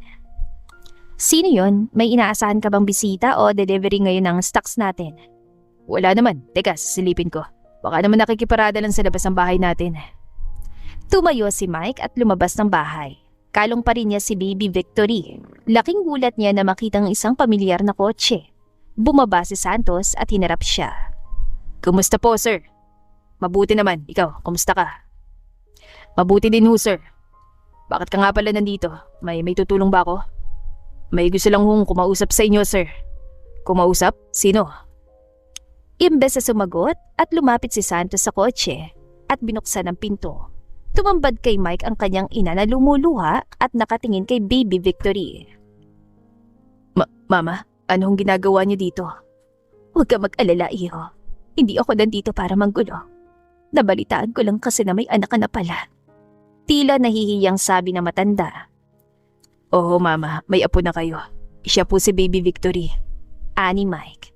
Sino yon? May inaasahan ka bang bisita o delivery ngayon ng stocks natin? Wala naman. Teka, silipin ko. Baka naman nakikiparada lang sa labas ng bahay natin. Tumayo si Mike at lumabas ng bahay. Kalong pa rin niya si Baby Victory. Laking gulat niya na makitang isang pamilyar na kotse. Bumaba si Santos at hinarap siya. Kumusta po, sir? Mabuti naman. Ikaw, kumusta ka? Mabuti din ho, sir. Bakit ka nga pala nandito? May tutulong ba ako? May gusto lang hong kumausap sa inyo, sir. Kumausap? Sino? Imbes na sumagot at lumapit si Santos sa kotse at binuksan ang pinto. Tumambad kay Mike ang kanyang ina na lumuluha at nakatingin kay Baby Victory. Mama, anong ginagawa niyo dito? Huwag ka mag-alala, iho. Hindi ako nandito para manggulo. Nabalitaan ko lang kasi na may anak ka na pala. Tila nahihiyang sabi na matanda. Oo, Mama, may apo na kayo. Siya po si Baby Victory. Ani Mike.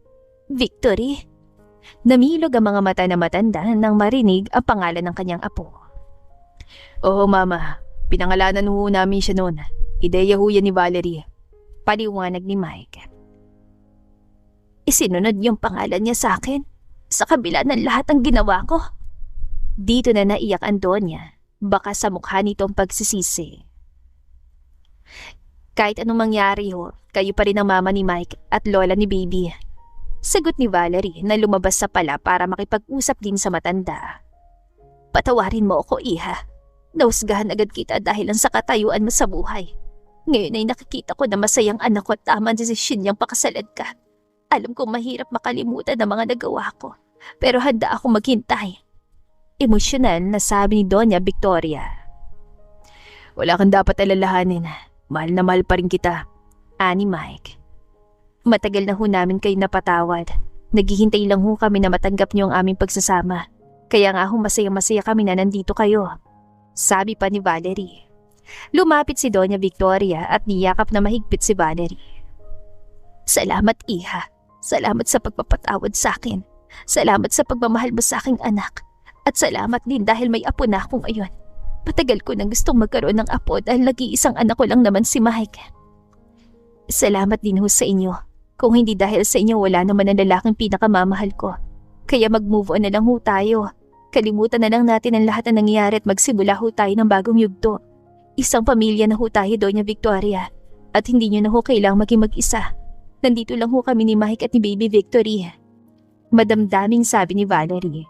Victory? Namilog ang mga mata na matanda nang marinig ang pangalan ng kanyang apo. Oo, Mama. Pinangalanan ho namin siya noon. Ideya ho yan ni Valerie. Paliwanag ni Mike. Isinunod yung pangalan niya sa akin sa kabila ng lahat ng ginawa ko. Dito na naiyak ang Donya, baka sa mukha nitong pagsisisi. Kahit anong mangyari ho, kayo pa rin ang mama ni Mike at lola ni Baby. Sagot ni Valerie na lumabas sa pala para makipag-usap din sa matanda. Patawarin mo ako, iha. Nausgahan agad kita dahil lang sa katayuan mo sa buhay. Ngayon ay nakikita ko na masayang anak ko at tama ang desisyon niyang pakasalan ka. Alam kong mahirap makalimutan ang mga nagawa ko, pero handa akong maghintay. Emosyonal na sabi ni Doña Victoria. Wala kang dapat alalahanin. Mahal na mahal pa rin kita. Ani Mike. Matagal na ho namin kayo napatawad. Naghihintay lang ho kami na matanggap niyo ang aming pagsasama. Kaya nga ho masaya-masaya kami na nandito kayo. Sabi pa ni Valerie. Lumapit si Doña Victoria at niyakap na mahigpit si Valerie. Salamat, iha. Salamat sa pagpapatawad sa akin. Salamat sa pagmamahal mo sa aking anak. At salamat din dahil may apo na ako ngayon. Matagal ko nang gustong magkaroon ng apo dahil nag-iisang anak ko lang naman si Mike. Salamat din ho sa inyo. Kung hindi dahil sa inyo, wala naman ang lalaking pinakamamahal ko. Kaya mag-move on na lang ho tayo. Kalimutan na lang natin ang lahat na nangyayari at magsimula ho tayo ng bagong yugto. Isang pamilya na ho tayo, Doña Victoria. At hindi nyo na ho kailangang maging mag-isa. Nandito lang ho kami ni Mike at ni Baby Victory. Madamdaming sabi ni Valerie.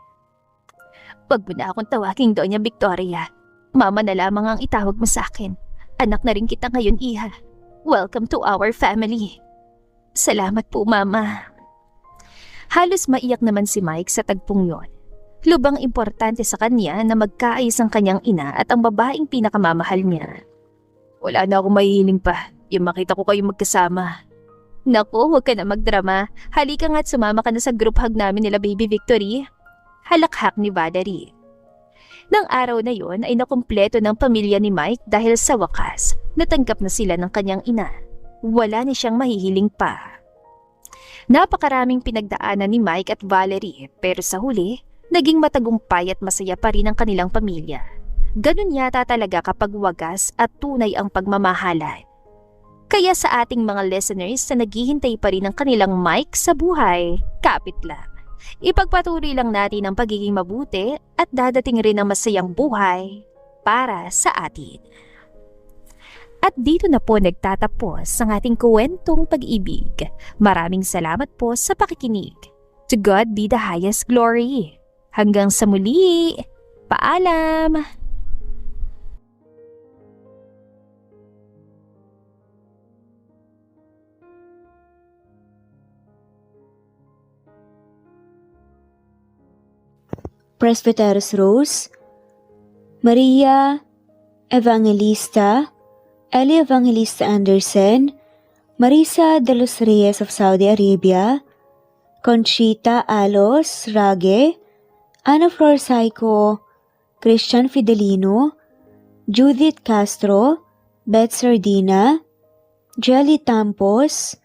Wag mo na akong tawaging Doña Victoria. Mama na lamang ang itawag mo sa akin. Anak na rin kita ngayon, iha. Welcome to our family. Salamat po, Mama. Halos maiyak naman si Mike sa tagpong yon. Lubang importante sa kanya na magkaayos ang kanyang ina at ang babaeng pinakamamahal niya. Wala na akong mahihiling pa. Yung makita ko kayo magkasama. Naku, huwag ka na magdrama. Halika nga at sumama ka na sa group hug namin nila Baby Victory. Halakhak ni Valerie. Nang araw na yon ay nakumpleto ng pamilya ni Mike dahil sa wakas, natanggap na sila ng kanyang ina. Wala na siyang mahihiling pa. Napakaraming pinagdaanan ni Mike at Valerie pero sa huli, naging matagumpay at masaya pa rin ang kanilang pamilya. Ganun yata talaga kapag wagas at tunay ang pagmamahalan. Kaya sa ating mga listeners na naghihintay pa rin ng kanilang Mike sa buhay, kapit lang. Ipagpatuloy lang natin ang pagiging mabuti at dadating rin ang masayang buhay para sa atin. At dito na po nagtatapos ang ating kwentong pag-ibig. Maraming salamat po sa pakikinig. To God be the highest glory. Hanggang sa muli. Paalam! Presbyteros Rose, Maria Evangelista, Eli Evangelista Anderson, Marisa de los Reyes of Saudi Arabia, Conchita Alos Rage, Ana Flor Saico, Christian Fidelino, Judith Castro, Beth Sardina, Jelly Tampos,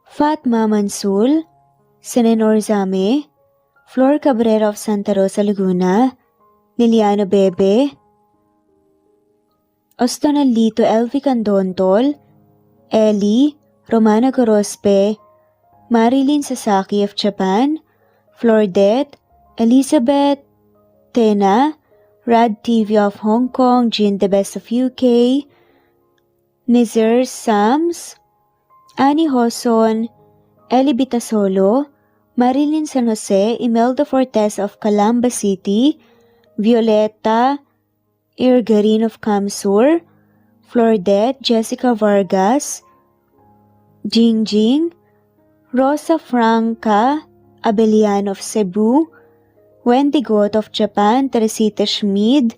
Fatma Mansul, Senenor Zame, Flor Cabrera of Santa Rosa, Laguna, Liliano Bebe, Ostonalito Elvi Candontol, Eli, Romana Gorospe, Marilyn Sasaki of Japan, Flordet, Elizabeth, Tena, Rad TV of Hong Kong, Jean the Best of UK, Nizar Sams, Annie Hoson, Eli Bitasolo, Marilyn San Jose, Imelda Fortes of Calamba City, Violeta Irgarin of Kamsur, Flordet, Jessica Vargas, Jingjing, Rosa Franca Abelian of Cebu, Wendy Goth of Japan, Teresita Schmid,